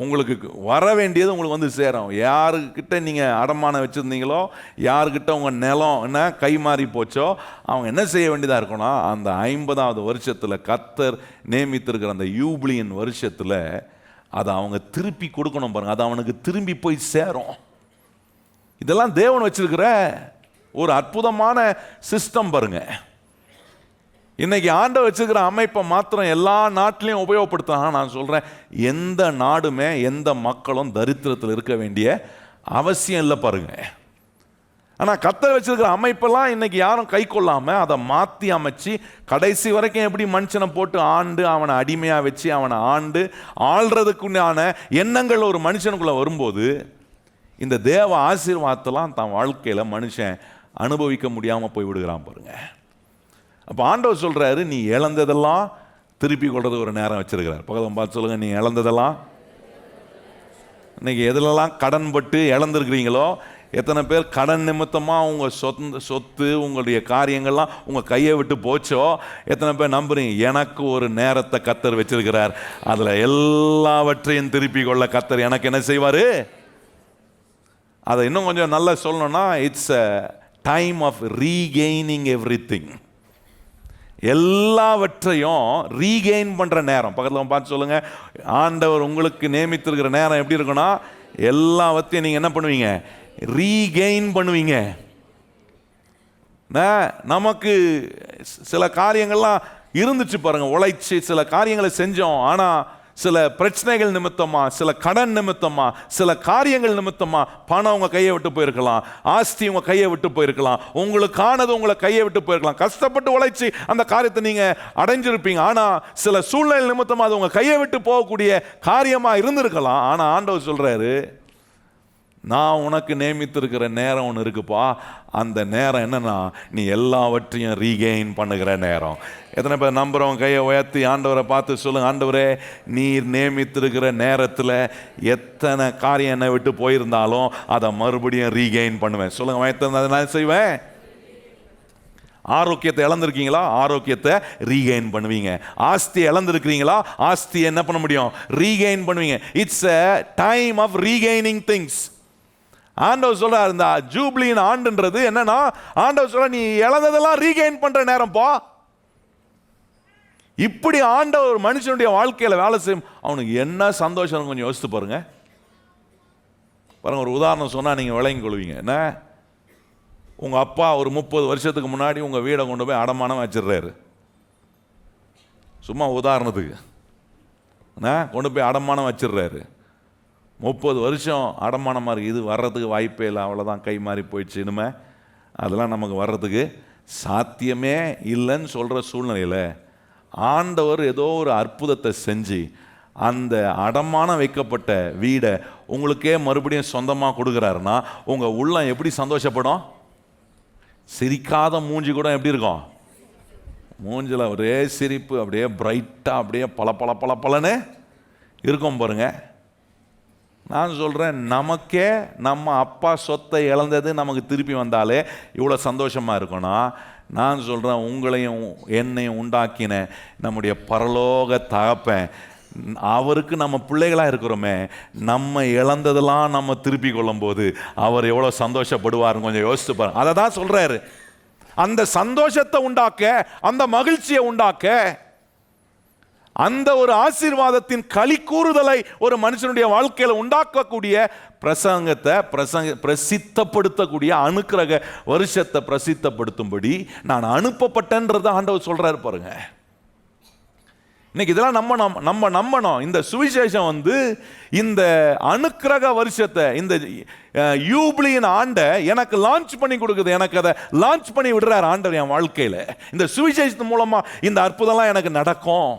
உங்களுக்கு வர வேண்டியது உங்களுக்கு சேரும். யாருக்கிட்ட நீங்கள் அடமானம் வச்சுருந்தீங்களோ, யாருக்கிட்ட உங்கள் நிலம் என்ன கை மாறி போச்சோ, அவங்க என்ன செய்ய வேண்டியதாக இருக்கும்னா, அந்த 50வது வருஷத்தில் கர்த்தர் நியமித்திருக்கிற அந்த யூப்ளியின் வருஷத்தில் அதை அவங்க திருப்பி கொடுக்கணும் பாருங்கள். அது அவனுக்கு திரும்பி போய் சேரும். இதெல்லாம் தேவன் வச்சிருக்கிற ஒரு அற்புதமான சிஸ்டம் பாருங்க. இன்னைக்கு ஆண்டவர் வச்சுக்கிற அமைப்பை மாத்திரம் எல்லா நாட்டிலையும் உபயோகப்படுத்தலாம். நான் சொல்கிறேன், எந்த நாடுமே எந்த மக்களும் தரித்திரத்தில் இருக்க வேண்டிய அவசியம் இல்லை பாருங்க. ஆனால் கர்த்தர் வச்சிருக்கிற அமைப்பெல்லாம் இன்னைக்கு யாரும் கை கொள்ளாமல் அதை மாற்றி அமைச்சு கடைசி வரைக்கும் எப்படி மனுஷனை போட்டு ஆண்டு அவனை அடிமையாக வச்சு அவனை ஆண்டு ஆள்றதுக்குண்டான எண்ணங்கள் ஒரு மனுஷனுக்குள்ளே வரும்போது இந்த தேவ ஆசீர்வாதத்தெல்லாம் தன் வாழ்க்கையில் மனுஷன் அனுபவிக்க முடியாமல் போய் விடுகிறான் பாருங்க. அப்போ ஆண்டவர் சொல்கிறாரு, நீ இழந்ததெல்லாம் திருப்பி கொள்றது ஒரு நேரம் வச்சிருக்கிறார். பக்கத்தில் பார்த்து சொல்லுங்க, நீ இழந்ததெல்லாம், இன்னைக்கு எதுலெல்லாம் கடன்பட்டு இழந்திருக்கிறீங்களோ, எத்தனை பேர் கடன் நிமித்தமாக உங்கள் சொத்து உங்களுடைய காரியங்கள்லாம் உங்கள் கையை விட்டு போச்சோ, எத்தனை பேர் நம்புறீங்க எனக்கு ஒரு நேரத்தை கர்த்தர் வச்சிருக்கிறார், அதில் எல்லாவற்றையும் திருப்பி கொள்ள கர்த்தர் எனக்கு என்ன செய்வார்? அதை இன்னும் கொஞ்சம் நல்லா சொல்லணும்னா, it's a time of regaining everything. எல்லாவற்றையும் ரீகெயின் பண்ணுற நேரம். பக்கத்தில் பார்த்து சொல்லுங்க, ஆண்டவர் உங்களுக்கு நியமித்திருக்கிற நேரம் எப்படி இருக்குன்னா, எல்லாவற்றையும் நீங்கள் என்ன பண்ணுவீங்க? ரீகெயின் பண்ணுவீங்க. நமக்கு சில காரியங்கள்லாம் இருந்துச்சு பாருங்க, உழைச்சி சில காரியங்களை செஞ்சோம். ஆனால் சில பிரச்சனைகள் நிமித்தமா, சில கடன் நிமித்தமா, சில காரியங்கள் நிமித்தமா பணம் உங்க கையை விட்டு போயிருக்கலாம், ஆஸ்தி உங்க கையை விட்டு போயிருக்கலாம், உங்களுக்கானது உங்களை கையை விட்டு போயிருக்கலாம். கஷ்டப்பட்டு உழைச்சி அந்த காரியத்தை நீங்க அடைஞ்சிருப்பீங்க. ஆனா சில சூழ்நிலை நிமித்தமா அது உங்க கையை விட்டு போகக்கூடிய காரியமா இருந்திருக்கலாம். ஆனா ஆண்டவர் சொல்றாரு, நான் உனக்கு நியமித்திருக்கிற நேரம் ஒன்று இருக்குப்பா. அந்த நேரம் என்னன்னா, நீ எல்லாவற்றையும் ரீகெயின் பண்ணுகிற நேரம். எத்தனை பேர் நம்புறவங்க கையை உயர்த்தி ஆண்டவரை பார்த்து சொல்லுங்க, ஆண்டவரே, நீர் நியமித்திருக்கிற நேரத்தில் எத்தனை காரியம் என்னை விட்டு போயிருந்தாலும் அதை மறுபடியும் ரீகெயின் பண்ணுவேன். சொல்லுங்க, அதை நான் செய்வேன். ஆரோக்கியத்தை இழந்திருக்கீங்களா? ஆரோக்கியத்தை ரீகெயின் பண்ணுவீங்க. ஆஸ்தி இழந்திருக்கிறீங்களா? ஆஸ்தி என்ன பண்ண முடியும்? ரீகெயின் பண்ணுவீங்க. It's a time of regaining things. ஆண்டவர் சொல்றார், இந்த ஜூப்ளியின் ஆண்டுன்றது என்னன்னா, ஆண்டவர் சொல்ற, நீ இழந்ததெல்லாம் ரீகெயின் பண்ற நேரம்ப்பா. இப்படி ஆண்டவர் மனுஷனுடைய வாழ்க்கையில வேலை செய்யும். அவனுக்கு என்ன சந்தோஷம் கொஞ்சம் யோசித்து பாருங்க. பாருங்க, ஒரு உதாரணம் சொன்னா நீங்க விளங்கி கொள்வீங்க. என்ன, உங்கள் அப்பா ஒரு 30 வருஷத்துக்கு முன்னாடி உங்கள் வீடை கொண்டு போய் அடமானம் வச்சிடுறாரு. சும்மா உதாரணத்துக்கு கொண்டு போய் அடமானம் வச்சிடுறாரு. 30 வருஷம் அடமானமாக இருக்குது. இது வர்றதுக்கு வாய்ப்பே இல்லை, அவ்வளோதான், கை மாறி போயிடுச்சு, இனிமே அதெல்லாம் நமக்கு வர்றதுக்கு சாத்தியமே இல்லைன்னு சொல்கிற சூழ்நிலையில் ஆண்டவர் ஏதோ ஒரு அற்புதத்தை செஞ்சு அந்த அடமானம் வைக்கப்பட்ட வீடை உங்களுக்கே மறுபடியும் சொந்தமாக கொடுக்குறாருன்னா உங்கள் உள்ளம் எப்படி சந்தோஷப்படும்? சிரிக்காத மூஞ்சி கூட எப்படி இருக்கும்? மூஞ்சில் ஒரே சிரிப்பு, அப்படியே பிரைட்டாக, அப்படியே பல இருக்கும் பாருங்க. நான் சொல்கிறேன், நமக்கே நம்ம அப்பா சொத்தை இழந்தது நமக்கு திருப்பி வந்தாலே இவ்வளோ சந்தோஷமாக இருக்கும்னா, நான் சொல்கிறேன், உங்களையும் என்னையும் உண்டாக்கின நம்முடைய பரலோக தகப்பன், அவருக்கு நம்ம பிள்ளைகளாக இருக்கிறோமே, நம்ம இழந்ததெல்லாம் நம்ம திருப்பி கொள்ளும்போது அவர் எவ்வளோ சந்தோஷப்படுவாருன்னு கொஞ்சம் யோசிச்சு பாருங்க. அதை தான் சொல்கிறாரு. அந்த சந்தோஷத்தை உண்டாக்க, அந்த மகிழ்ச்சியை உண்டாக்க, அந்த ஒரு ஆசீர்வாதத்தின் களி கூறுதலை ஒரு மனுஷனுடைய வாழ்க்கையில் உண்டாக்கக்கூடிய பிரசித்தப்படுத்தக்கூடிய அனுக்கிரக வருஷத்தை பிரசித்தப்படுத்தும்படி நான் அனுப்பப்பட்டேன்றதை ஆண்டவர் சொல்றாரு பாருங்க. இன்னைக்கு இதெல்லாம் நம்ம நம்பணும். இந்த சுவிசேஷம் இந்த அனுக்கிரக வருஷத்தை, இந்த யூபிலியின் ஆண்டை எனக்கு லான்ச் பண்ணி கொடுக்குது. எனக்கு அதை லான்ச் பண்ணி விடுறாரு ஆண்டவர் என் வாழ்க்கையில். இந்த சுவிசேஷத்தின் மூலமா இந்த அற்புதம்லாம் எனக்கு நடக்கும்.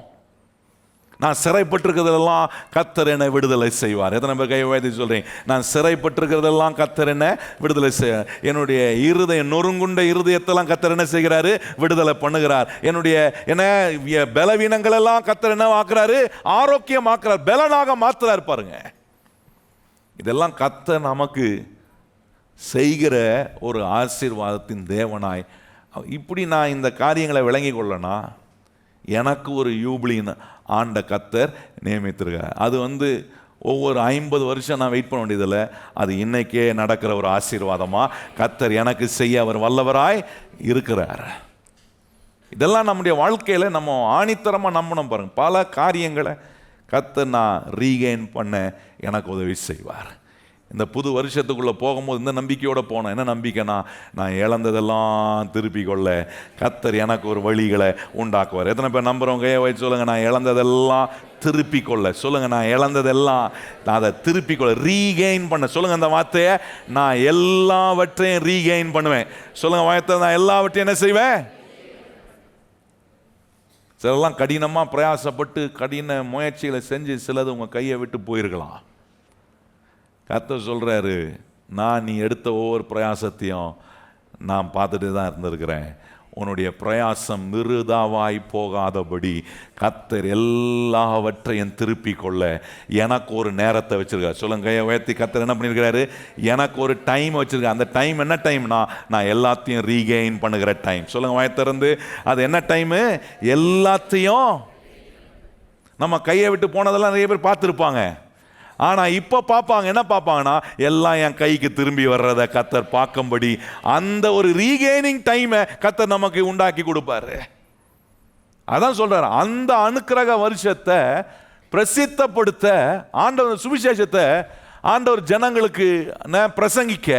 நான் சிறைப்பட்டிருக்கிறதெல்லாம் கர்த்தர் என்னை விடுதலை செய்வார். எத்தனை பேர் கை உயர்த்தி சொல்றீங்க, நான் சிறைப்பட்டிருக்கிறதெல்லாம் கர்த்தர் என்ன விடுதலை செய்வார். என்னுடைய இருதயம் நொறுங்குண்ட இருதயத்தெல்லாம் கர்த்தர் என்ன செய்கிறாரு? விடுதலை பண்ணுகிறார். என்னுடைய என்ன பலவீனங்கள் எல்லாம் கர்த்தர் என்ன ஆக்குறாரு? ஆரோக்கியமாக்குறார், பலனாக மாத்துறாரு பாருங்க. இதெல்லாம் கர்த்தர் நமக்கு செய்கிற ஒரு ஆசீர்வாதத்தின் தேவனாய். இப்படி நான் இந்த காரியங்களை விளங்கி கொள்ளனா, எனக்கு ஒரு யூபிலின் ஆண்ட கர்த்தர் நியமித்திருக்கார். அது ஒவ்வொரு 50 வருஷம் நான் வெயிட் பண்ண வேண்டியதில்லை. அது இன்னைக்கே நடக்கிற ஒரு ஆசீர்வாதமாக கர்த்தர் எனக்கு செய்ய அவர் வல்லவராய் இருக்கிறார். இதெல்லாம் நம்முடைய வாழ்க்கையில் நம்ம ஆணித்தரமாக நம்பணும் பாருங்க. பல காரியங்களை கர்த்தர் நான் ரீகெயின் பண்ண எனக்கு உதவி செய்வார். இந்த புது வருஷத்துக்குள்ளே போகும்போது இந்த நம்பிக்கையோடு போனேன். என்ன நம்பிக்கைனா, நான் இழந்ததெல்லாம் திருப்பி கொள்ள கர்த்தர் எனக்கு ஒரு வழிகளை உண்டாக்குவார். எத்தனை பேர் நம்புறவங்க கையை வச்சு சொல்லுங்கள், நான் இழந்ததெல்லாம் திருப்பி கொள்ள. சொல்லுங்கள், நான் இழந்ததெல்லாம் நான் அதை திருப்பி கொள்ள, ரீகெயின் பண்ண. சொல்லுங்கள் அந்த வார்த்தையை, நான் எல்லாவற்றையும் ரீகெயின் பண்ணுவேன். சொல்லுங்கள் வார்த்தை, நான் எல்லாவற்றையும் என்ன செய்வேன்? சிலெல்லாம் கடினமாக பிரயாசப்பட்டு கடின முயற்சிகளை செஞ்சு சிலது உங்கள் கையை விட்டு போயிருக்கலாம். கர்த்தர் சொல்கிறாரு, நான் நீ எடுத்த ஒவ்வொரு பிரயாசத்தையும் நான் பார்த்துட்டு தான் இருந்திருக்கிறேன். உன்னுடைய பிரயாசம் விருதாவாய் போகாதபடி கர்த்தர் எல்லாவற்றையும் திருப்பி கொள்ள எனக்கு ஒரு நேரத்தை வச்சிருக்காரு. சொல்லுங்க கையை உயர்த்தி, கர்த்தர் என்ன பண்ணியிருக்கிறாரு? எனக்கு ஒரு டைம் வச்சிருக்காரு. அந்த டைம் என்ன டைம்னா, நான் எல்லாத்தையும் ரீகெயின் பண்ணுகிற டைம். சொல்லுங்க வாயத்திறந்து, அது என்ன டைமு? எல்லாத்தையும். நம்ம கையை விட்டு போனதெல்லாம் நிறைய பேர் பார்த்துருப்பாங்க. ஆனால் இப்போ பார்ப்பாங்க, என்ன பார்ப்பாங்கன்னா, எல்லாம் என் கைக்கு திரும்பி வர்றதை கர்த்தர் பார்க்கும்படி அந்த ஒரு ரீகெய்னிங் டைமை கர்த்தர் நமக்கு உண்டாக்கி கொடுப்பாரு. அதான் சொல்றாரு, அந்த அனுக்கிரக வருஷத்தை பிரசித்தப்படுத்த ஆண்டவர் சுவிசேஷத்தை ஆண்டவர் ஜனங்களுக்கு பிரசங்கிக்க,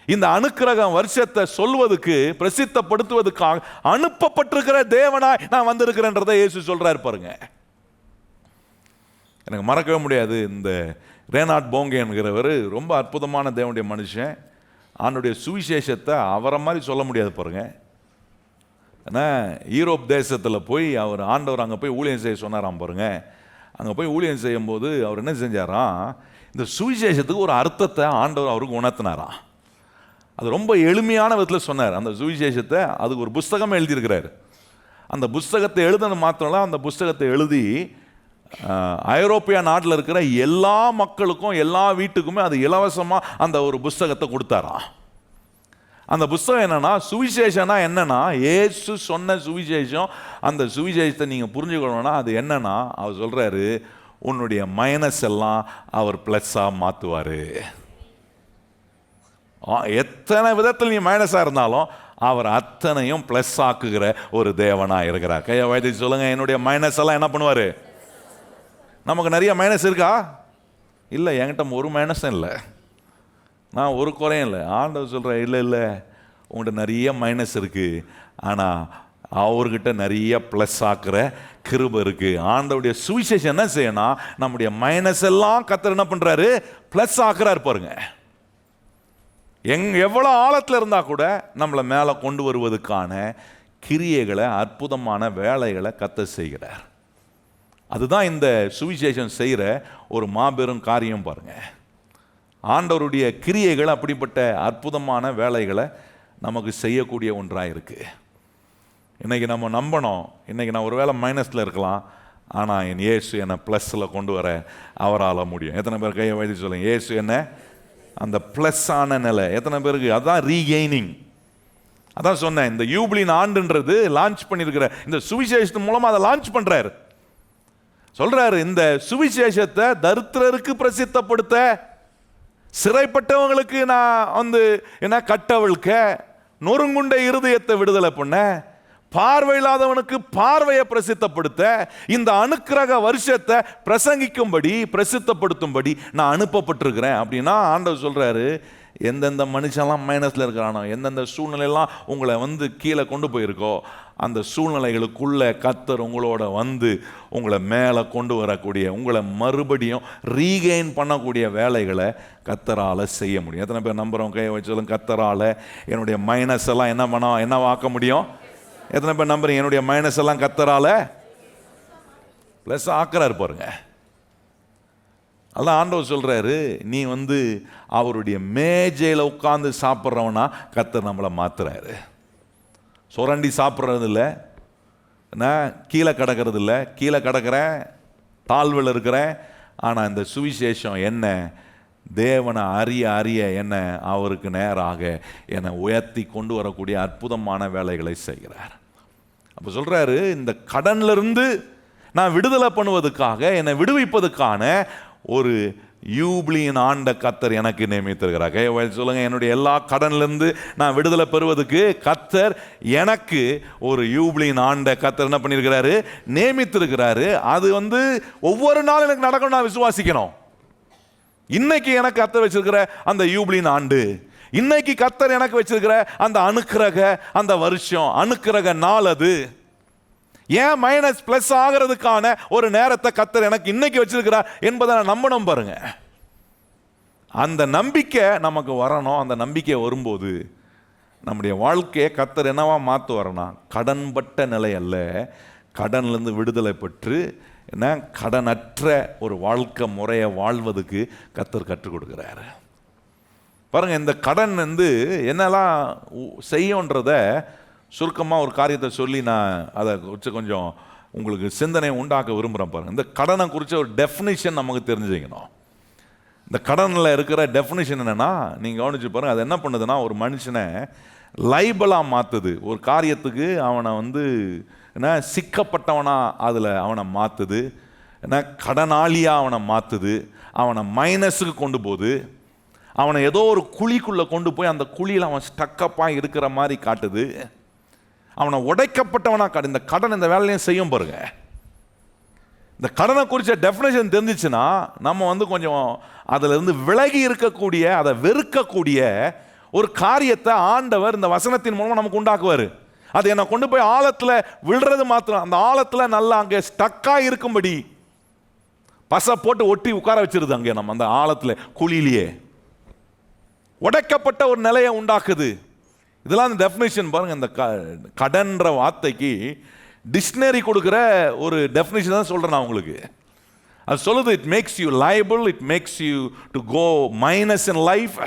இந்த அனுக்கிரக வருஷத்தை சொல்வதற்கு பிரசித்தப்படுத்துவதற்காக அனுப்பப்பட்டிருக்கிற தேவனாய் நான் வந்திருக்கிறேன்றதை இயேசு சொல்றாரு பாருங்க. எனக்கு மறக்கவே முடியாது. இந்த ரேனாட் போங்கே என்கிறவர் ரொம்ப அற்புதமான தேவனுடைய மனுஷன். ஆண்டுடைய சுவிசேஷத்தை அவரை மாதிரி சொல்ல முடியாது பாருங்க. ஏன்னா யூரோப் தேசத்தில் போய் அவர் ஆண்டவர் அங்கே போய் ஊழியம் செய்ய சொன்னாராம் பாருங்க. அங்கே போய் ஊழியம் செய்யும்போது அவர் என்ன செஞ்சாராம், இந்த சுவிசேஷத்துக்கு ஒரு அர்த்தத்தை ஆண்டவர் அவருக்கு உணர்த்தினாராம். அது ரொம்ப எளிமையான விதத்தில் சொன்னார். அந்த சுவிசேஷத்தை அதுக்கு ஒரு புஸ்தகமே எழுதியிருக்கிறார். அந்த புஸ்தகத்தை எழுதணும் மாத்திரம்ல, அந்த புஸ்தகத்தை எழுதி ஐரோப்பிய நாட்டில் இருக்கிற எல்லா மக்களுக்கும் எல்லா வீட்டுக்குமே அது இலவசமாக அந்த ஒரு புஸ்தகத்தை கொடுத்தாராம். அந்த புஸ்தகம் என்னன்னா, சுவிசேஷனா என்னன்னா, இயேசு சொன்ன சுவிசேஷம். அந்த சுவிசேஷத்தை நீங்கள் புரிஞ்சுக்கணும்னா அது என்னன்னா, அவர் சொல்கிறாரு, உன்னுடைய மைனஸ் எல்லாம் அவர் ப்ளஸ்ஸாக மாற்றுவார். எத்தனை விதத்தில் நீ மைனஸாக இருந்தாலும் அவர் அத்தனையும் ப்ளஸ் ஆக்குகிற ஒரு தேவனாக இருக்கிறார். கையை வைத்து சொல்லுங்கள், என்னுடைய மைனஸ் எல்லாம் என்ன பண்ணுவார்? நமக்கு நிறைய மைனஸ் இருக்கா? இல்லை, என்கிட்ட ஒரு மைனஸும் இல்லை, நான் ஒரு குறையும் இல்லை. ஆண்டவர் சொல்கிறேன், இல்லை உங்கள்கிட்ட நிறைய மைனஸ் இருக்குது, ஆனால் அவர்கிட்ட நிறைய ப்ளஸ் ஆக்குற கிருபை இருக்குது. ஆண்டவருடைய சுவிசேஷம் என்ன செய்யணும், நம்முடைய மைனஸ் எல்லாம் கர்த்தர் என்ன பண்ணுறாரு, ப்ளஸ் ஆக்குறாரு பாருங்க. எவ்வளோ ஆழத்தில் இருந்தால் கூட நம்மளை மேலே கொண்டு வருவதற்கான கிரியைகளை, அற்புதமான வேலைகளை கர்த்தர் செய்கிறார். அதுதான் இந்த சுவிசேஷம் செய்கிற ஒரு மாபெரும் காரியம் பாருங்க. ஆண்டவருடைய கிரியைகள் அப்படிப்பட்ட அற்புதமான வேலைகளை நமக்கு செய்யக்கூடிய ஒன்றாக இருக்குது. இன்றைக்கி நம்ம நம்பணும், இன்றைக்கி நான் ஒரு வேளை மைனஸில் இருக்கலாம், ஆனால் என் இயேசு என்னை ப்ளஸில் கொண்டு வர அவரால் முடியும். எத்தனை பேர் கையை வைத்து சொல்லுங்க, இயேசு என்ன அந்த ப்ளஸ் ஆன நிலை. எத்தனை பேருக்கு அதுதான் ரீகெய்னிங். அதான் சொன்னேன், இந்த யூபிலின் ஆண்டுன்றது லான்ச் பண்ணியிருக்கிற இந்த சுவிசேஷத்தின் மூலமாக அதை லான்ச் பண்ணுறாரு. சொல்கிறாரு, இந்த சுவிசேஷத்தை தரித்திரருக்கு பிரசித்தப்படுத்த, சிறைப்பட்டவங்களுக்கு நான் என்ன கட்டவிழ்க்க, நொறுங்குண்ட இருதயத்தை விடுதலை பண்ண, பார்வையில்லாதவனுக்கு பார்வையை பிரசித்தப்படுத்த, இந்த அனுக்கிரக வருஷத்தை பிரசங்கிக்கும்படி, பிரசித்தப்படுத்தும்படி நான் அனுப்பப்பட்டிருக்கிறேன் அப்படின்னா ஆண்டவர் சொல்றாரு, எந்தெந்த மனுஷன்லாம் மைனஸில் இருக்கிறானோ, எந்தெந்த சூழ்நிலையெல்லாம் உங்களை கீழே கொண்டு போயிருக்கோ, அந்த சூழ்நிலைகளுக்குள்ள கர்த்தர் உங்களோட உங்களை மேலே கொண்டு வரக்கூடிய, உங்களை மறுபடியும் ரீகெயின் பண்ணக்கூடிய வேலைகளை கர்த்தரால் செய்ய முடியும். எத்தனை பேர் நம்புகிறோம் கையை வச்சாலும் கர்த்தரால் என்னுடைய மைனஸ் எல்லாம் என்னவாக்க முடியும்? எத்தனை பேர் நம்புறீங்க என்னுடைய மைனஸ் எல்லாம் கர்த்தரால ப்ளஸ் ஆக்குறாரு பாருங்க. அதான் ஆண்டவர் சொல்றாரு, நீ அவருடைய மேஜையில் உட்கார்ந்து சாப்பிட்றவனா கர்த்தர் நம்மளை மாத்துறாரு. சுரண்டி சாப்பிட்றது இல்லை, நான் கீழே கிடக்கிறது இல்லை, கீழே கிடக்கிறேன், தாழ்வில் இருக்கிறேன். ஆனால் இந்த சுவிசேஷம் என்ன, தேவனை அறிய அறிய என்ன அவருக்கு நேராக என்னை உயர்த்தி கொண்டு வரக்கூடிய அற்புதமான வேலைகளை செய்கிறார். அப்போ சொல்கிறாரு, இந்த கடன்லேருந்து நான் விடுதலை பண்ணுவதற்காக, என்னை விடுவிப்பதற்கான ஒரு யூபிலியின் ஆண்ட கர்த்தர் எனக்கு நியமித்திருக்கிறார். சொல்லுங்க, என்னுடைய எல்லா கடன்லேருந்து நான் விடுதலை பெறுவதற்கு கர்த்தர் எனக்கு ஒரு யூபிலியின் ஆண்ட கர்த்தர் என்ன பண்ணியிருக்கிறாரு, நியமித்திருக்கிறாரு. அது ஒவ்வொரு நாளும் எனக்கு நடக்கணும், நான் விசுவாசிக்கணும். இன்னைக்கு எனக்கு கர்த்தர் வச்சிருக்கிற அந்த யூபிலியின் ஆண்டு, இன்னைக்கு கர்த்தர் எனக்கு வச்சிருக்கிற அந்த அனுக்கிரக அந்த வருஷம், அனுக்கிரக நாள், அது ஏன் மைனஸ் பிளஸ் ஆகிறதுக்கான ஒரு நேரத்தை கர்த்தர் எனக்கு இன்னைக்கு வச்சிருக்கிறார் என்பதை நான் நம்பணும் பாருங்க. அந்த நம்பிக்கை நமக்கு வரணும். அந்த நம்பிக்கை வரும்போது நம்முடைய வாழ்க்கையை கர்த்தர் என்னவா மாற்று வரணும், கடன்பட்ட நிலை அல்ல, கடன்லேருந்து விடுதலை பெற்று என்ன கடனற்ற ஒரு வாழ்க்கை முறையை வாழ்வதுக்கு கர்த்தர் கற்றுக் கொடுக்குறாரு பாருங்க. இந்த கடன் என்னெல்லாம் செய்யும்ன்றத சுருக்கமாக ஒரு காரியத்தை சொல்லி நான் அதை குறித்து கொஞ்சம் உங்களுக்கு சிந்தனை உண்டாக்க விரும்புகிறேன் பாருங்கள். இந்த கடனை குறித்த ஒரு டெஃபினிஷன் நமக்கு தெரிஞ்சுக்கணும். இந்த கடனில் இருக்கிற டெஃபினிஷன் என்னென்னா, நீங்கள் கவனிச்சு பாருங்கள், அது என்ன பண்ணுதுன்னா ஒரு மனுஷனை லைபலாக மாற்றுது. ஒரு காரியத்துக்கு அவனை என்ன சிக்கப்பட்டவனாக அதில் அவனை மாற்றுது, என்ன கடனாளியாக அவனை மாற்றுது, அவனை மைனஸுக்கு கொண்டு போகுது, அவனை ஏதோ ஒரு குழிக்குள்ளே கொண்டு போய் அந்த குழியில் அவன் ஸ்டக்கப்பாக இருக்கிற மாதிரி காட்டுது, அவனை உடைக்கப்பட்டவனா காட்டு. இந்த கடன் இந்த வேலையும் செய்யும் பாருங்க. இந்த கடனை குறித்த டெஃபினேஷன் தெரிஞ்சிச்சுன்னா நம்ம கொஞ்சம் அதிலிருந்து விலகி இருக்கக்கூடிய, அதை வெறுக்கக்கூடிய ஒரு காரியத்தை ஆண்டவர் இந்த வசனத்தின் மூலமாக நமக்கு உண்டாக்குவார். அது என்னை கொண்டு போய் ஆழத்தில் விழுறது மாத்திரம், அந்த ஆழத்தில் நல்லா அங்கே ஸ்டக்காக இருக்கும்படி பசை போட்டு ஒட்டி உட்கார வச்சிருது. அங்கே நம்ம அந்த ஆழத்தில் குழியிலேயே உடைக்கப்பட்ட ஒரு நிலையை உண்டாக்குது. இதெல்லாம் அந்த டெஃபினேஷன் பாருங்க. இந்த கடன்ற வார்த்தைக்கு டிக்ஷனரி கொடுக்குற ஒரு டெஃபினேஷன் தான் சொல்கிறேன் நான் உங்களுக்கு. அது சொல்லுது, it makes you liable, it makes you to go minus in life.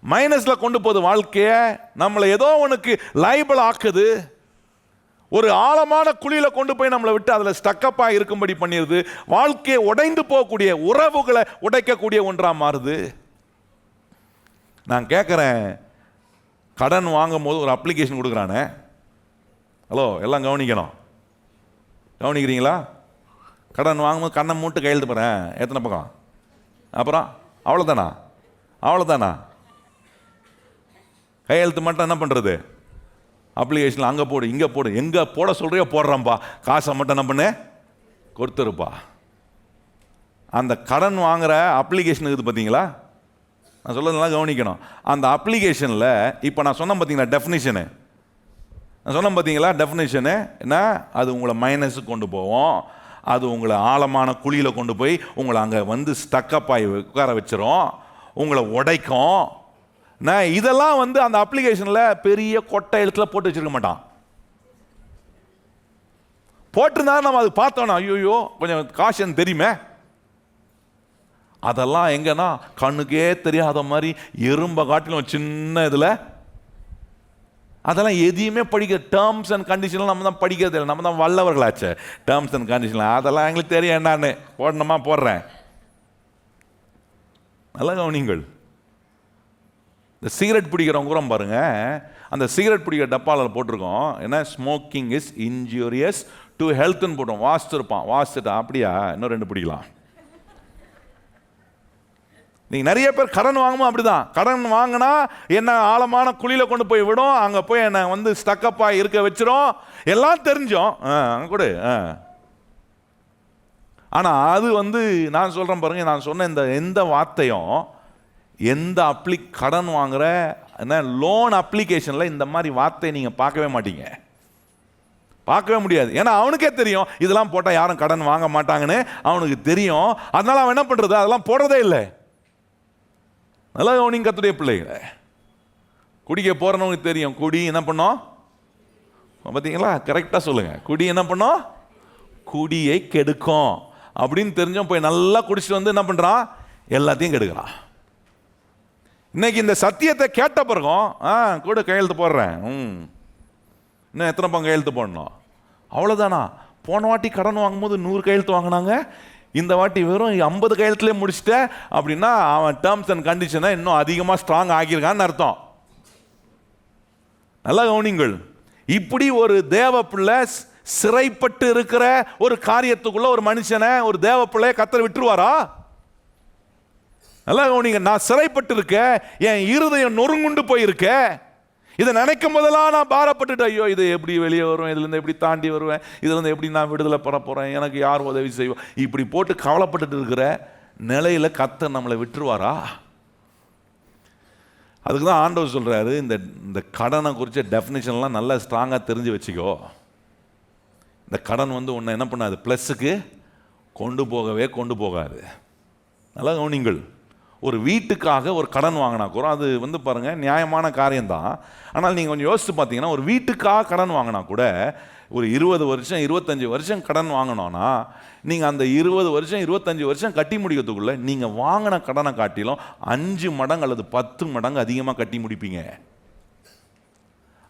மைனஸில் கொண்டு போகுது வாழ்க்கையை, நம்மளை ஏதோ உனக்கு லைபிள் ஆக்குது, ஒரு ஆழமான குழியில் கொண்டு போய் நம்மளை விட்டு அதில் ஸ்டக்கப்பாக இருக்கும்படி பண்ணிடுது. வாழ்க்கையை உடைந்து போகக்கூடிய, உறவுகளை உடைக்கக்கூடிய ஒன்றாக மாறுது. நான் கேட்குறேன், கடன் வாங்கும் போது ஒரு அப்ளிகேஷன் கொடுக்குறானே, ஹலோ எல்லாம் கவனிக்கணும், கவனிக்கிறீங்களா? கடன் வாங்கும்போது கண்ணை மூட்டு கையெழுத்து போகிறேன், எத்தனை பக்கம், அப்புறம் அவ்வளோதானா கையெழுத்து மட்டும் என்ன பண்ணுறது, அப்ளிகேஷனில் அங்கே போடு இங்கே போடு, எங்கே போட சொல்கிறியோ போடுறான்ப்பா, காசை மட்டும் என்ன பண்ணு கொடுத்துருப்பா. அந்த கடன் வாங்குகிற அப்ளிகேஷன் இருக்குது பார்த்தீங்களா, நான் சொல்ல நல்லா கவனிக்கணும். அந்த அப்ளிகேஷனில் இப்போ நான் சொன்னேன் பார்த்தீங்களா டெஃபினிஷனு, நான் சொன்னேன் பார்த்தீங்களா டெஃபினிஷனு என்ன, அது உங்களை மைனஸுக்கு கொண்டு போவோம், அது உங்களை ஆழமான குழியில் கொண்டு போய் உங்களை அங்கே வந்து ஸ்டக்கப்பாய் உட்கார வச்சிரும், உங்களை உடைக்கும். நான் இதெல்லாம் வந்து அந்த அப்ளிகேஷனில் பெரிய கொட்டை எழுத்துல போட்டு வச்சிருக்க மாட்டான். போட்டிருந்தா நம்ம அது பார்த்தோன்னா ஐயோ கொஞ்சம் காஷன் தெரியுமே. அதெல்லாம் எங்கன்னா கண்ணுக்கே தெரியாத மாதிரி எறும்பை காட்டிலும் சின்ன இதில் அதெல்லாம் எதையுமே படிக்க டேர்ம்ஸ் அண்ட் கண்டிஷன்லாம் நம்ம தான் படிக்கிறது இல்லை, நம்ம தான் வல்லவர்களாச்சு. டேர்ம்ஸ் அண்ட் கண்டிஷன்லாம் அதெல்லாம் எங்களுக்கு தெரியும் என்னான்னு, போடணுமா போடுறேன். நல்ல கவனிங்கள். இந்த சிகரெட் பிடிக்கிறவங்க கூட பாருங்க, அந்த சிகரெட் பிடிக்கிற டப்பாவில் போட்டிருக்கோம் என்ன, ஸ்மோக்கிங் இஸ் இன்ஜூரியஸ் டு ஹெல்த்னு போட்டோம். வாசிச்சிருப்பான், வாசிச்சுட்டான் அப்படியா இன்னும் 2 பிடிக்கலாம். நீங்கள் நிறைய பேர் கடன் வாங்குமோ அப்படிதான். கடன் வாங்கினா என்ன ஆழமான குழியில் கொண்டு போய் விடும், அங்கே போய் என்னை வந்து ஸ்டக்கப்பாக இருக்க வச்சிரும், எல்லாம் தெரிஞ்சோம் அங்கே கூட. ஆனால் அது வந்து நான் சொல்கிறேன் பாருங்க, நான் சொன்ன இந்த எந்த வார்த்தையும் எந்த கடன் வாங்குற என்ன லோன் அப்ளிகேஷனில் இந்த மாதிரி வார்த்தையை நீங்கள் பார்க்கவே மாட்டீங்க, பார்க்கவே முடியாது. ஏன்னா அவனுக்கே தெரியும் இதெல்லாம் போட்டால் யாரும் கடன் வாங்க மாட்டாங்கன்னு அவனுக்கு தெரியும். அதனால அவன் என்ன பண்ணுறது, அதெல்லாம் போடுறதே இல்லை. நல்லா கவனிங்க கர்த்தருடைய பிள்ளைகளை. குடிக்க போறவனுக்கு தெரியும் குடி என்ன பண்ணோம் பார்த்தீங்களா, கரெக்டாக சொல்லுங்க, குடி என்ன பண்ணோம், குடியை கெடுக்கும் அப்படின்னு தெரிஞ்சோம். போய் நல்லா குடிச்சிட்டு வந்து என்ன பண்ணுறான், எல்லாத்தையும் கெடுக்கிறான். இன்னைக்கு இந்த சத்தியத்தை கேட்ட பிறகும் கூட கையெழுத்து போடுறேன், இன்னும் எத்தனை பங்கு கையெழுத்து போடணும், அவ்வளோதானா. போன வாட்டி கடன் வாங்கும்போது 100 கையெழுத்து வாங்கினாங்க, இந்த வாட்டி வெறும் 50 கையெழுத்துலேயே முடிச்சுட்ட அப்படின்னா அவன் டேர்ம்ஸ் அண்ட் கண்டிஷனை இன்னும் அதிகமாக ஸ்ட்ராங் ஆகியிருக்கான்னு அர்த்தம். நல்லா கவனிங்கள். இப்படி ஒரு தேவ பிள்ளை சிறைப்பட்டு இருக்கிற ஒரு காரியத்துக்குள்ள ஒரு மனுஷனை, ஒரு தேவ பிள்ளைய கர்த்தர் விட்டுருவாரா? நல்லா கவனிங்க. நான் சிறைப்பட்டு இருக்க, என் இருதயம் நொறுங்குண்டு போயிருக்க, இதை நினைக்கும் போதெல்லாம் நான் பாரப்பட்டுட்டு ஐயோ இது எப்படி வெளியே வருவேன், இதுலேருந்து எப்படி தாண்டி வருவேன், இதுலேருந்து எப்படி நான் விடுதலை பெற போகிறேன், எனக்கு யார் உதவி செய்வோம், இப்படி போட்டு கவலைப்பட்டுட்டு இருக்கிற நிலையில் கர்த்தர் நம்மளை விட்டுருவாரா? அதுக்கு தான் ஆண்டவர் சொல்கிறாரு, இந்த கடனை குறித்த டெஃபினிஷன்லாம் நல்லா ஸ்ட்ராங்காக தெரிஞ்சு வச்சுக்கோ. இந்த கடன் வந்து உன்னை என்ன பண்ணாது, ப்ளஸ்ஸுக்கு கொண்டு போகாது. நல்லா கவனிங்கள். ஒரு வீட்டுக்காக ஒரு கடன் வாங்கினா கூட அது வந்து பாருங்கள் நியாயமான காரியம்தான். ஆனால் நீங்கள் கொஞ்சம் யோசித்து பார்த்தீங்கன்னா, ஒரு வீட்டுக்காக கடன் வாங்கினா கூட ஒரு 20 வருஷம் 25 வருஷம் கடன் வாங்கினோன்னா நீங்கள் அந்த 20 வருஷம் 25 வருஷம் கட்டி முடிக்கிறதுக்குள்ளே நீங்கள் வாங்கின கடனை காட்டிலும் 5 மடங்கு அல்லது 10 மடங்கு அதிகமாக கட்டி முடிப்பீங்க.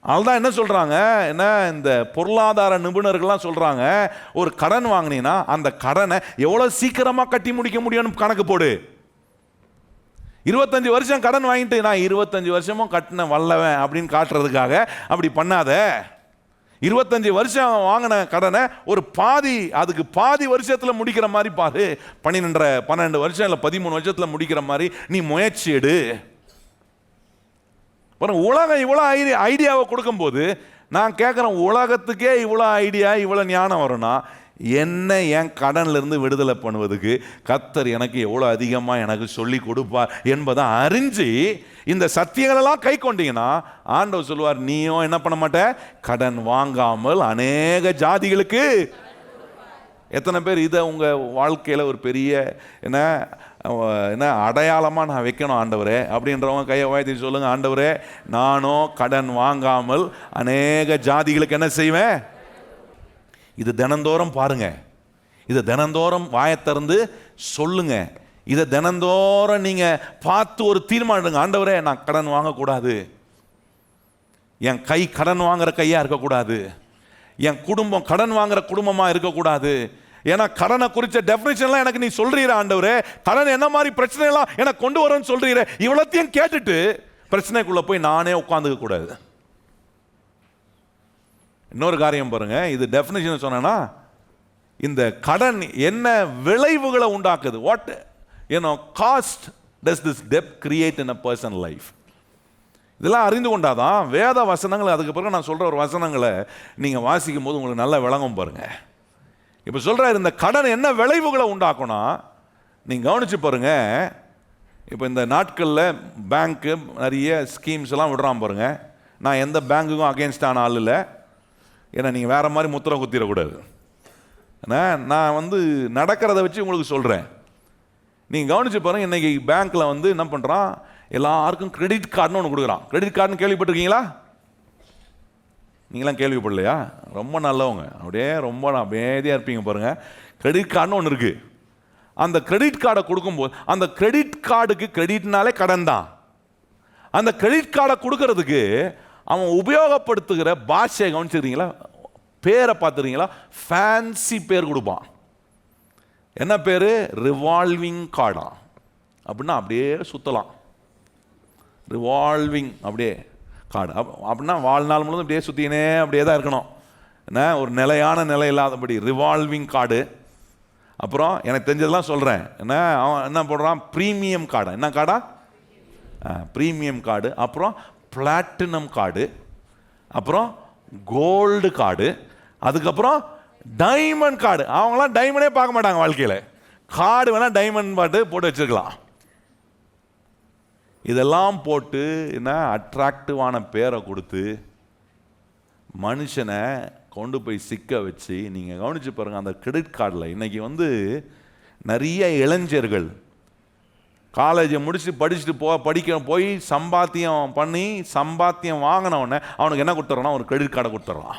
அதுதான் என்ன சொல்கிறாங்க, என்ன இந்த பொருளாதார நிபுணர்கள்லாம் சொல்கிறாங்க, ஒரு கடன் வாங்கினீங்கன்னா அந்த கடனை எவ்வளோ சீக்கிரமாக கட்டி முடிக்க முடியும்னு கணக்கு போடு. 25 வருஷம் கடன் வாங்கிட்டு நான் 25 வருஷமும் கட்டின வல்லவன் அப்படின்னு காட்டுறதுக்காக அப்படி பண்ணாத. 25 வருஷம் வாங்கின கடனை ஒரு அதுக்கு பாதி வருஷத்தில் முடிக்கிற மாதிரி பாரு. 12 வருஷம் இல்லை 13 வருஷத்தில் முடிக்கிற மாதிரி நீ முயற்சி எடு. உலகம் இவ்வளோ ஐடியாவை கொடுக்கும்போது நான் கேட்குறேன், உலகத்துக்கே இவ்வளோ ஐடியா இவ்வளோ ஞானம் வரும்னா என்ன என் கடன்லேருந்து விடுதலை பண்ணுவதுக்கு கர்த்தர் எனக்கு எவ்வளோ அதிகமாக எனக்கு சொல்லி கொடுப்பார் என்பதை அறிஞ்சு இந்த சத்தியங்களெல்லாம் கை கொண்டீங்கன்னா ஆண்டவர் சொல்லுவார், நீயும் என்ன பண்ண மாட்ட, கடன் வாங்காமல் அநேக ஜாதிகளுக்கு. எத்தனை பேர் இதை உங்கள் வாழ்க்கையில் ஒரு பெரிய என்ன அடையாளமாக நான் வைக்கணும் ஆண்டவரே அப்படின்றவங்க கையை வாய்த்தி சொல்லுங்கள், ஆண்டவரே நானும் கடன் வாங்காமல் அநேக ஜாதிகளுக்கு என்ன செய்வேன். இது தினந்தோறும் பாருங்க, இதை தினந்தோறும் வாயத்திறந்து சொல்லுங்க, இதை தினந்தோறும் நீங்க பார்த்து ஒரு தீர்மானம், ஆண்டவரே நான் கடன் வாங்கக்கூடாது, என் கை கடன் வாங்குற கையா இருக்கக்கூடாது, என் குடும்பம் கடன் வாங்குற குடும்பமா இருக்கக்கூடாது. ஏன்னா கடனை குறித்த டெஃபினிஷன்லாம் எனக்கு நீ சொல்றீர ஆண்டவரே, கடன் என்ன மாதிரி பிரச்சனை எல்லாம் எனக்கு கொண்டு வரேன்னு சொல்றீர, இவ்வளத்தையும் கேட்டுட்டு பிரச்சனைக்குள்ள போய் நானே உட்காந்துக்க கூடாது. இன்னொரு காரியம் பாருங்க, இது டெஃபினிஷன் சொன்னா இந்த கடன் என்ன விளைவுகளை உண்டாக்குது, வாட் காஸ்ட் டஸ் திஸ் டெப்ட் create in a person life. இதெல்லாம் அறிந்து கொண்டாதான் வேத வசனங்கள், அதுக்கு பிறகு நான் சொல்ற ஒரு வசனங்களை நீங்க வாசிக்கும் போது உங்களுக்கு நல்லா விளங்கும் பாருங்க. இப்ப சொல்றாரு இந்த கடன் என்ன விளைவுகளை உண்டாக்கும்னா, நீங்க கவனிச்சு பாருங்க, இப்போ இந்த நாட்களில் பேங்க்கு நிறைய ஸ்கீம்ஸ் எல்லாம் விடுறான் பாருங்க. நான் எந்த பேங்க்குக்கும் அகேன்ஸ்டான ஆள் இல்லை, ஏன்னா நீங்கள் வேறு மாதிரி முத்திரை குத்திடக்கூடாது. ஏன்னா நான் வந்து நடக்கிறத வச்சு உங்களுக்கு சொல்கிறேன். நீங்கள் கவனிச்சு பாருங்கள், இன்றைக்கி பேங்க்கில் வந்து என்ன பண்ணுறான், எல்லாருக்கும் கிரெடிட் கார்டுன்னு ஒன்று கொடுக்குறான். கிரெடிட் கார்டுன்னு கேள்விப்பட்டிருக்கீங்களா? நீங்களாம் கேள்விப்படலையா? ரொம்ப நல்லவங்க, அப்படியே ரொம்ப அமைதியாக இருப்பீங்க பாருங்கள். கிரெடிட் கார்டுன்னு ஒன்று இருக்குது. அந்த கிரெடிட் கார்டை கொடுக்கும்போது, அந்த கிரெடிட் கார்டுக்கு, கிரெடிட்னாலே கடன் தான், அந்த கிரெடிட் கார்டை கொடுக்கறதுக்கு அவன் உபயோகப்படுத்துகிற பாஷையை கவனிச்சுக்கிறீங்களா? பேரை பார்த்துறீங்களா? ஃபேன்சி பேர் கொடுப்பான். என்ன பேர்? ரிவால்விங் கார்டா. அப்படின்னா அப்படியே சுற்றலாம், ரிவால்விங் அப்படியே கார்டு. அப்படின்னா வாழ்நாள் முழுவதும் அப்படியே சுற்றினே அப்படியே தான் இருக்கணும். என்ன, ஒரு நிலையான நிலை இல்லாதபடி ரிவால்விங் கார்டு. அப்புறம் எனக்கு தெரிஞ்சதெல்லாம் சொல்கிறேன். என்ன அவன் என்ன போடுறான்? Premium card. என்ன கார்டா? Premium card. அப்புறம் பிளாட்டினம் கார்டு, அப்புறம் கோல்டு கார்டு, அதுக்கப்புறம் டைமண்ட் கார்டு. அவங்களாம் டைமண்டே பார்க்க மாட்டாங்க வாழ்க்கையில், கார்டு வேணால் டைமண்ட் போட்டு வச்சுருக்கலாம். இதெல்லாம் போட்டு என்ன அட்ராக்டிவான பேரை கொடுத்து மனுஷனை கொண்டு போய் சிக்க வச்சு. நீங்கள் கவனித்து பாருங்கள், அந்த கிரெடிட் கார்டில் இன்றைக்கி வந்து நிறைய இளைஞர்கள் காலேஜை முடிச்சு படிச்சுட்டு படிக்க போய் சம்பாத்தியம் பண்ணி சம்பாத்தியம் வாங்கினவுடனே அவனுக்கு என்ன கொடுத்துட்றான்? ஒரு கிரெடிட் கார்டை கொடுத்துட்றான்.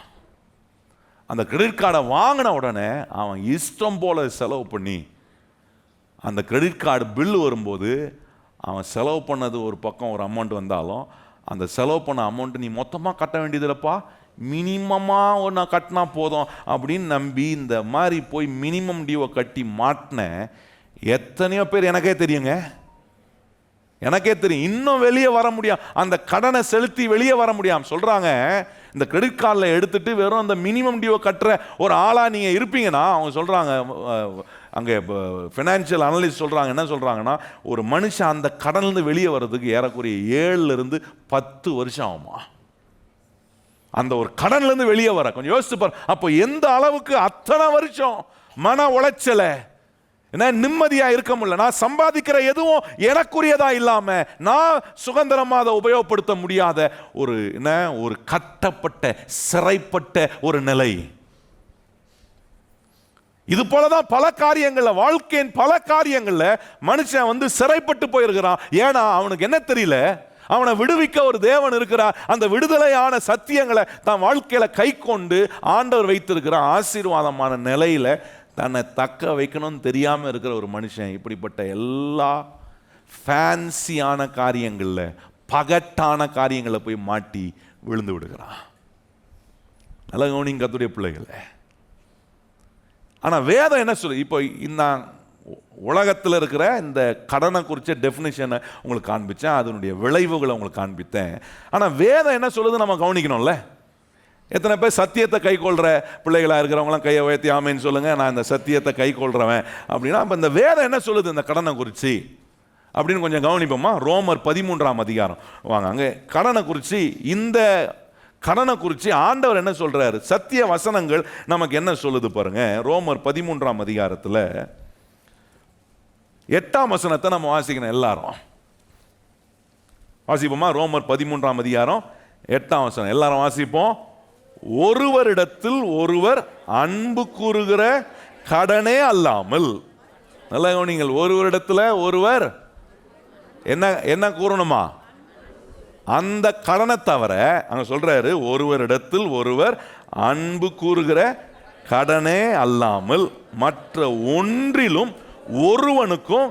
அந்த கிரெடிட் கார்டை வாங்கின உடனே அவன் இஷ்டம் போல் செலவு பண்ணி, அந்த கிரெடிட் கார்டு பில்லு வரும்போது அவன் செலவு பண்ணது ஒரு பக்கம் ஒரு அமௌண்ட் வந்தாலும், அந்த செலவு பண்ண அமௌண்ட்டு நீ மொத்தமாக கட்ட வேண்டியதில்லப்பா, மினிமமாக ஒன்று கட்டினா போதும் அப்படின்னு நம்பி இந்த மாதிரி போய் மினிமம் டியூவை கட்டி மாட்டின எத்தனையோ பேர் எனக்கே தெரியுங்க, எனக்கே தெரியும். இன்னும் வெளியே வர முடியும், அந்த கடனை செலுத்தி வெளியே வர முடியாமல் சொல்கிறாங்க. இந்த கிரெடிட் கார்டில் எடுத்துட்டு வெறும் அந்த மினிமம் டியூவை கட்டுற ஒரு ஆளாக நீங்கள் இருப்பீங்கன்னா, அவங்க சொல்கிறாங்க, அங்கே ஃபினான்ஷியல் அனலிஸ்ட் சொல்கிறாங்க, என்ன சொல்கிறாங்கன்னா, ஒரு மனுஷன் அந்த கடன்லேருந்து வெளியே வர்றதுக்கு ஏறக்குறைய 7 to 10 வருஷம் ஆகுமா, அந்த ஒரு கடன்லேருந்து வெளியே வர. கொஞ்சம் யோசிச்சு பாரு. அப்போ எந்த அளவுக்கு அத்தனை வருஷம் மன உளைச்சலை, என்ன நிம்மதியா இருக்க முடியல. நான் சம்பாதிக்கிற எதுவும் எனக்குரியதா இல்லாம நான் சுதந்திரமா அதை உபயோகப்படுத்த முடியாத ஒரு என்ன ஒரு கட்டப்பட்ட சிறைப்பட்ட ஒரு நிலை. இது போலதான் பல காரியங்கள்ல, வாழ்க்கையின் பல காரியங்கள்ல மனுஷன் வந்து சிறைப்பட்டு போயிருக்கிறான். ஏன்னா அவனுக்கு என்ன தெரியல, அவனை விடுவிக்க ஒரு தேவன் இருக்கிறார். அந்த விடுதலையான சத்தியங்களை தான் வாழ்க்கையில கை கொண்டு ஆண்டவர் வைத்திருக்கிற ஆசீர்வாதமான நிலையில தன்னை தக்க வைக்கணும்னு தெரியாமல் இருக்கிற ஒரு மனுஷன் இப்படிப்பட்ட எல்லா ஃபேன்சியான காரியங்களில், பகட்டான காரியங்களில் போய் மாட்டி விழுந்து விடுகிறான். நல்ல கவனிங்க கர்த்தருடைய பிள்ளைகளை. ஆனால் வேதம் என்ன சொல்லு? இப்போ இந்த உலகத்தில் இருக்கிற இந்த கடனை குறித்த டெஃபினிஷனை உங்களுக்கு காண்பித்தேன், அதனுடைய விளைவுகளை உங்களுக்கு காண்பித்தேன். ஆனால் வேதம் என்ன சொல்லுது நம்ம கவனிக்கணும்ல. எத்தனை பேர் சத்தியத்தை கை கொள்கிற பிள்ளைகளாக இருக்கிறவங்களாம் கையை உயர்த்தி ஆமேன்னு சொல்லுங்கள், நான் இந்த சத்தியத்தை கை கொள்கிறவன் அப்படின்னா. அப்போ இந்த வேதம் என்ன சொல்லுது இந்த கடனை குறித்து அப்படின்னு கொஞ்சம் கவனிப்போமா. ரோமர் 13ஆம் அதிகாரம் வாங்க. அங்கே கடனை குறித்து, இந்த கடனை குறித்து ஆண்டவர் என்ன சொல்கிறாரு, சத்திய வசனங்கள் நமக்கு என்ன சொல்லுது பாருங்க. ரோமர் 13ஆம் அதிகாரத்தில் 8ஆம் வசனத்தை நம்ம வாசிக்கணும் எல்லாரும். வாசிப்போமா? ரோமர் 13ஆம் அதிகாரம் 8ஆம் வசனம் எல்லாரும் வாசிப்போம். ஒருவரிடத்தில் ஒருவர் அன்பு கூறுகிற கடனே அல்லாமல். நல்லா நீங்கள் ஒருவரிடத்தில் ஒருவர் என்ன என்ன கூறணுமா? அந்த கடனை தவிர அங்க சொல்றாரு, ஒருவரிடத்தில் ஒருவர் அன்பு கூறுகிற கடனே அல்லாமல் மற்ற ஒன்றிலும் ஒருவனுக்கும்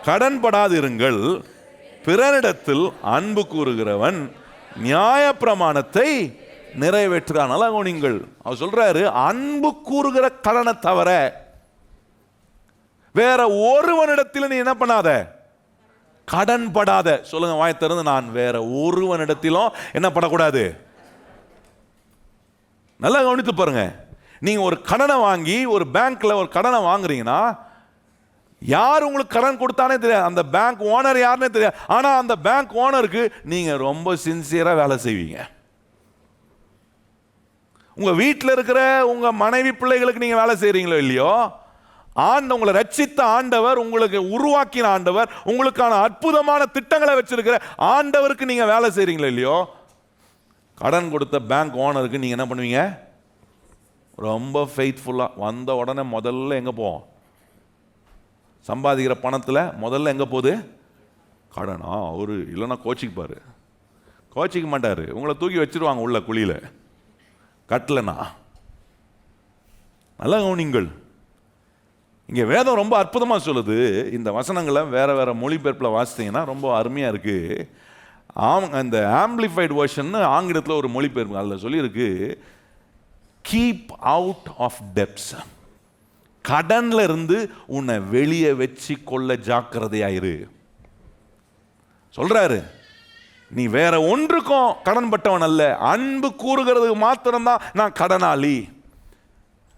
கடன்படாதிருங்கள். பிறனிடத்தில் அன்பு கூறுகிறவன் நியாயப்பிரமாணத்தை நிறைவேற்றுகிறான். நல்லா கவனிங்கள், அவர் சொல்றாரு அன்பு கூறுகிற கடனை தவிர வேற ஒருவனிடத்தில் நீ என்ன பண்ணாத, கடன்படாத. சொல்லுங்க வாய் திறந்து, நான் வேற ஒருவனிடத்திலும் என்ன பண்ணக்கூடாது. நல்லா கவனித்து பாருங்க. நீங்க ஒரு கடனை வாங்கி ஒரு பேங்க்ல ஒரு கடனை வாங்குறீங்கன்னா, யார் உங்களுக்கு கடன் கொடுத்தானே தெரியாது, அந்த பேங்க் ஓனர் யாருன்னே தெரியாது. ஆனா அந்த பேங்க் ஓனருக்கு நீங்க ரொம்ப சின்சியரா வேலை செய்வீங்க. உங்க வீட்டில் இருக்கிற உங்க மனைவி பிள்ளைகளுக்கு நீங்க வேலை செய்றீங்களோ இல்லையோ, உங்களை ரட்சித்த ஆண்டவர், உங்களுக்கு உருவாக்கின ஆண்டவர், உங்களுக்கான அற்புதமான திட்டங்களை வச்சிருக்கிற ஆண்டவருக்கு நீங்க வேலை செய்றீங்களோ இல்லையோ, கடன் கொடுத்த பேங்க் ஓனருக்கு நீங்க என்ன பண்ணுவீங்க? ரொம்ப ஃபெய்த்ஃபுல்லா வந்த உடனே முதல்ல எங்க போவோம்? சம்பாதிக்கிற பணத்துல முதல்ல எங்க போகுது? கடனா. அவரு இல்லைன்னா கோச்சிப்பாரு. கோச்சிக்க மாட்டாரு, உங்களை தூக்கி வச்சிருவாங்க உள்ள குழியில. கட்டலனா நல்ல கவனிங்கள். இங்க வேதம் ரொம்ப அற்புதமா சொல்லுது. இந்த வசனங்களை வேற வேற மொழிபெயர்ப்பில் வாசித்தீங்கன்னா ரொம்ப அருமையா இருக்கு. இந்த ஆம்பிளிஃபைடு வெர்ஷன் ஆங்கிலத்தில் ஒரு மொழிபெயர்ப்பு அதில் சொல்லியிருக்கு, கீப் அவுட் ஆஃப் டெப்ஸ். கடன்ல இருந்து உன்னை வெளியே வச்சு கொள்ள ஜாக்கிரதையாயிரு சொல்றாரு. நீ வேற ஒன்றுக்கும் கடன் பட்டவன் அல்ல, அன்பு கூறுகிறதுக்கு மாத்திரம்தான் நான் கடனாளி.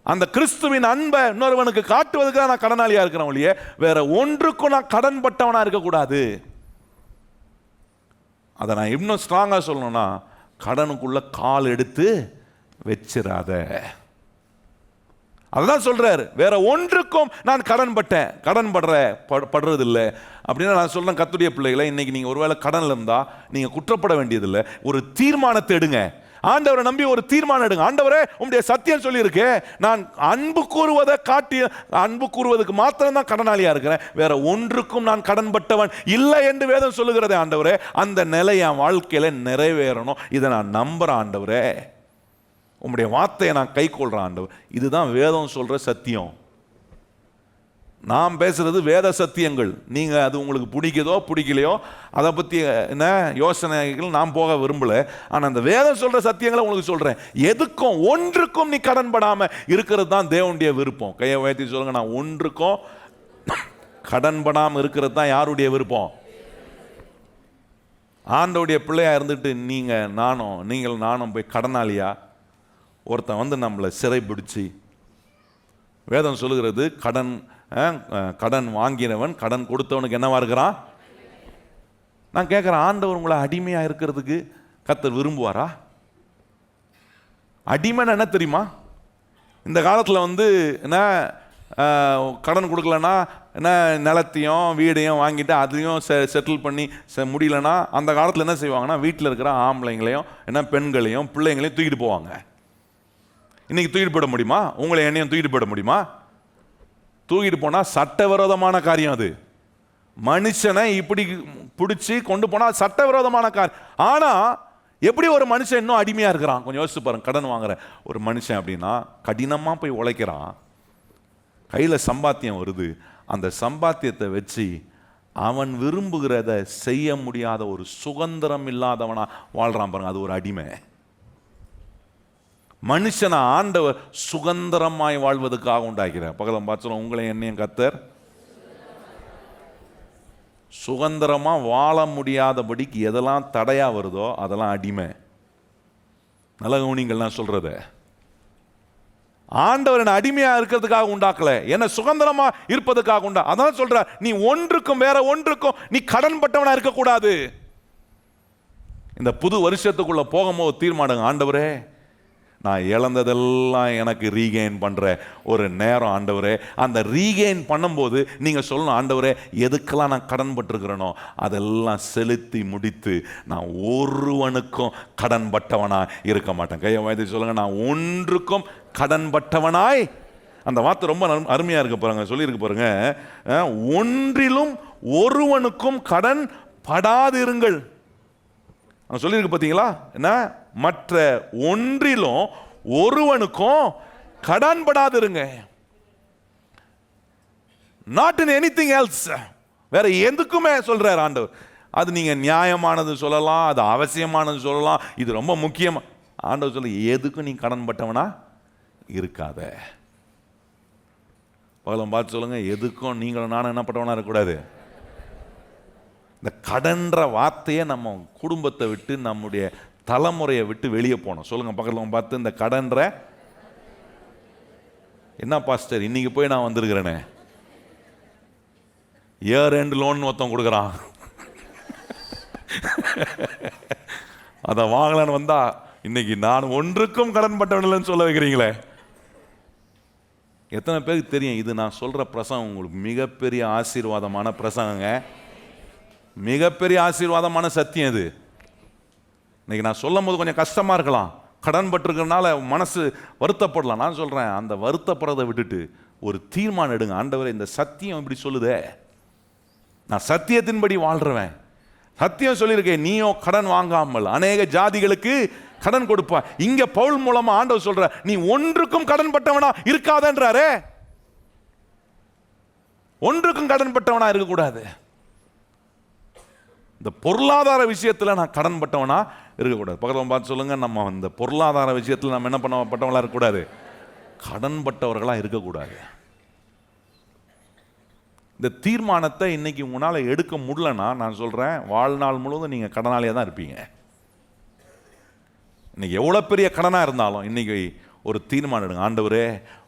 அந்த கிறிஸ்துவின் அன்பை இன்னொருவனுக்கு காட்டுவதுக்கு நான் கடனாளியா இருக்கிறேன் ஒழிய வேற ஒன்றுக்கும் நான் கடன் பட்டவனா இருக்கக்கூடாது. அதை நான் இன்னும் ஸ்ட்ராங்கா சொல்லணும்னா, கடனுக்குள்ள கால் எடுத்து வச்சிராத. அதுதான் சொல்றாரு. வேற ஒன்றுக்கும் நான் கடன் படுறது இல்லை அப்படின்னு நான் சொல்றேன். கர்த்தருடைய பிள்ளைகளை, இன்னைக்கு நீங்க ஒருவேளை கடன்ல இருந்தா நீங்க குற்றப்பட வேண்டியதில்லை. ஒரு தீர்மானத்தை எடுங்க. ஆண்டவரை நம்பி ஒரு தீர்மானம் எடுங்க. ஆண்டவரே, உம்முடைய சத்தியம் சொல்லியிருக்கு, நான் அன்பு கூறுவதற்கு மாத்திரம் தான் கடனாளியா இருக்கிறேன், வேற ஒன்றுக்கும் நான் கடன் பட்டவன் இல்லை என்று வேதம் சொல்லுகிறதே. ஆண்டவரே, அந்த நிலை என் வாழ்க்கையில நிறைவேறணும். இதை நான் நம்புறேன் ஆண்டவரே, உம்முடைய வார்த்தையை நான் கை கொள்றேன் ஆண்டவர். இதுதான் வேதம் சொல்ற சத்தியம். நாம் பேசுறது வேத சத்தியங்கள். நீங்க அது உங்களுக்கு பிடிக்குதோ பிடிக்கலையோ அதை பத்தி என்ன யோசனைகள் நான் போக விரும்பல. ஆனா அந்த வேதம் சொல்ற சத்தியங்களை உங்களுக்கு சொல்றேன். எதுக்கும் ஒன்றுக்கும் நீ கடன் படாம இருக்கிறது தான் தேவனுடைய விருப்பம். கையை உயர்த்தி சொல்லுங்க, நான் ஒன்றுக்கும் கடன் படாம இருக்கிறது தான் யாருடைய விருப்பம்? ஆண்டவருடைய பிள்ளையா இருந்துட்டு நீங்கள் நானும் போய் கடனாளியா ஒருத்தன் வந்து நம்மளை சிறை பிடிச்சி, வேதம் சொல்லுகிறது கடன் வாங்கினவன் கடன் கொடுத்தவனுக்கு என்னவா இருக்கிறான்? நான் கேட்கிறேன், ஆண்டவர் உங்களை அடிமையா இருக்கிறதுக்கு கர்த்தர் விரும்புவாரா? அடிமைன்னு என்ன தெரியுமா? இந்த காலத்தில் வந்து என்ன கடன் கொடுக்கலன்னா என்ன நிலத்தையும் வீடையும் வாங்கிட்டு அதையும் செட்டில் பண்ணி முடியலன்னா அந்த காலத்தில் என்ன செய்வாங்கன்னா, வீட்டில் இருக்கிற ஆம்பளைங்களையும் என்ன பெண்களையும் பிள்ளைங்களையும் தூக்கிட்டு போவாங்க. இன்னைக்கு தூக்கிட்டு போட முடியுமா? உங்களை என்னையும் தூக்கிட்டு போட முடியுமா? தூக்கிட்டு போனா சட்டவிரோதமான காரியம். அது மனுஷனை இப்படி பிடிச்சி கொண்டு போனா சட்டவிரோதமான காரியம். ஆனா எப்படி ஒரு மனுஷன் இன்னும் அடிமையா இருக்கிறான்? கொஞ்சம் யோசிச்சு பாருங்க. கடன் வாங்குற ஒரு மனுஷன் அப்படின்னா கடினமா போய் உழைக்கிறான், கையில சம்பாத்தியம் வருது, அந்த சம்பாத்தியத்தை வச்சு அவன் விரும்புகிறத செய்ய முடியாத ஒரு சுதந்திரம் இல்லாதவனா வாழ்றான் பாருங்க. அது ஒரு அடிமை. மனுஷனை ஆண்டவர் சுதந்திரமாய் வாழ்வதற்காக உண்டாக்கிறார். பகலம் பார்த்து உங்களை என்னையும் கர்த்தர் சுதந்திரமா வாழ முடியாதபடிக்கு எதெல்லாம் தடையா வருதோ அதெல்லாம் அடிமை. நல்ல கவனிங்கள், நான் சொல்றத. ஆண்டவர் என்ன அடிமையா இருக்கிறதுக்காக உண்டாக்கல, என்ன சுதந்திரமா இருப்பதற்காக உண்டா. அதான் சொல்ற, நீ ஒன்றுக்கும் வேற ஒன்றுக்கும் நீ கடன் பட்டவனா இருக்கக்கூடாது. இந்த புது வருஷத்துக்குள்ள போகும்போது தீர்மானம், ஆண்டவரே நான் இழந்ததெல்லாம் எனக்கு ரீகெயின் பண்ற ஒரு நேரம் ஆண்டவரே. அந்த ரீகெயின் பண்ணும்போது நீங்க சொல்லணும், ஆண்டவரே எதுக்கெல்லாம் நான் கடன் பட்டிருக்கிறேனோ அதெல்லாம் செலுத்தி முடித்து நான் ஒருவனுக்கும் கடன் பட்டவனா இருக்க மாட்டேன். கையை வாய்த்து சொல்லுங்க, நான் ஒன்றுக்கும் கடன் பட்டவனாய். அந்த வார்த்தை ரொம்ப அருமையா இருக்க பாருங்க, சொல்லியிருக்கு பாருங்க, ஒன்றிலும் ஒருவனுக்கும் கடன் படாதிருங்கள். சொல்லியிருக்கு பார்த்தீங்களா? என்ன? மற்ற ஒன்றிலும் ஒருவனுக்கும் கடன் படாதிருங்க. Not in anything else. வேற எதுக்குமே சொல்றார் ஆண்டவர். அது நீங்க நியாயமானது சொல்லலாம், அது அவசியமானது சொல்லலாம், இது ரொம்ப முக்கியம். ஆண்டவர் சொல்ல, எதுக்கும் நீ கடன் பட்டவனா இருக்காத. பகலம் பார்த்து சொல்லுங்க, எதுக்கும் நீங்களும் நானும் என்ன பட்டவனா இருக்கக்கூடாது. இந்த கடன்ற வார்த்தையை நம்ம குடும்பத்தை விட்டு நம்முடைய தலைமுறையை விட்டு வெளியே போனோம். சொல்லுங்க பக்கத்தில் பார்த்து, இந்த கடன்ற என்ன பாஸ்டர் இன்னைக்கு போய் நான் வந்திருக்கிறேனே, இயர் எண்ட் லோன் ஒருத்தன் கொடுக்குறான், அதை வாங்கலான்னு வந்தா இன்னைக்கு நான் ஒன்றுக்கும் கடன் பட்டவன் இல்லைன்னு சொல்ல வைக்கிறீங்களே. எத்தனை பேருக்கு தெரியும் இது நான் சொல்ற பிரசங்கம் உங்களுக்கு மிகப்பெரிய ஆசீர்வாதமான பிரசங்கங்க, மிகப்பெரிய ஆசீர்வாதமான சத்தியம் இது. இன்னைக்கு நான் சொல்லும் போது கொஞ்சம் கஷ்டமா இருக்கலாம், கடன் பட்டிருக்கிறதுனால மனசு வருத்தப்படலாம். நான் சொல்றேன், அந்த வருத்தப்படுறதை விட்டுட்டு ஒரு தீர்மானம் எடுங்க. ஆண்டவரே, இந்த சத்தியம் இப்படி சொல்லுதே, நான் சத்தியத்தின்படி வாழ்றவன், சத்தியம் சொல்லியிருக்கேன், நீயோ கடன் வாங்காமல் அநேக ஜாதிகளுக்கு கடன் கொடுப்பா. இங்க பவுல் மூலமா ஆண்டவர் சொல்ற, நீ ஒன்றுக்கும் கடன் பட்டவனா இருக்காதன்றாரே. ஒன்றுக்கும் கடன் பட்டவனா இருக்கக்கூடாது. இந்த பொருளாதார விஷயத்துல நான் கடன் பட்டவனா இருக்கக்கூடாது. பக்கத்தில் பார்த்து சொல்லுங்க, நம்ம இந்த பொருளாதார விஷயத்துல நம்ம என்ன பண்ணப்பட்டவங்களா இருக்கக்கூடாது, கடன் பட்டவர்களா இருக்கக்கூடாது. இந்த தீர்மானத்தை இன்னைக்கு உங்களால எடுக்க முடியலன்னா நான் சொல்றேன், வாழ்நாள் முழுவதும் நீங்க கடனாளியா தான் இருப்பீங்க. இன்னைக்கு எவ்வளவு பெரிய கடனா இருந்தாலும் இன்னைக்கு ஒரு தீர்மானம் எடுங்க. ஆண்டவரே,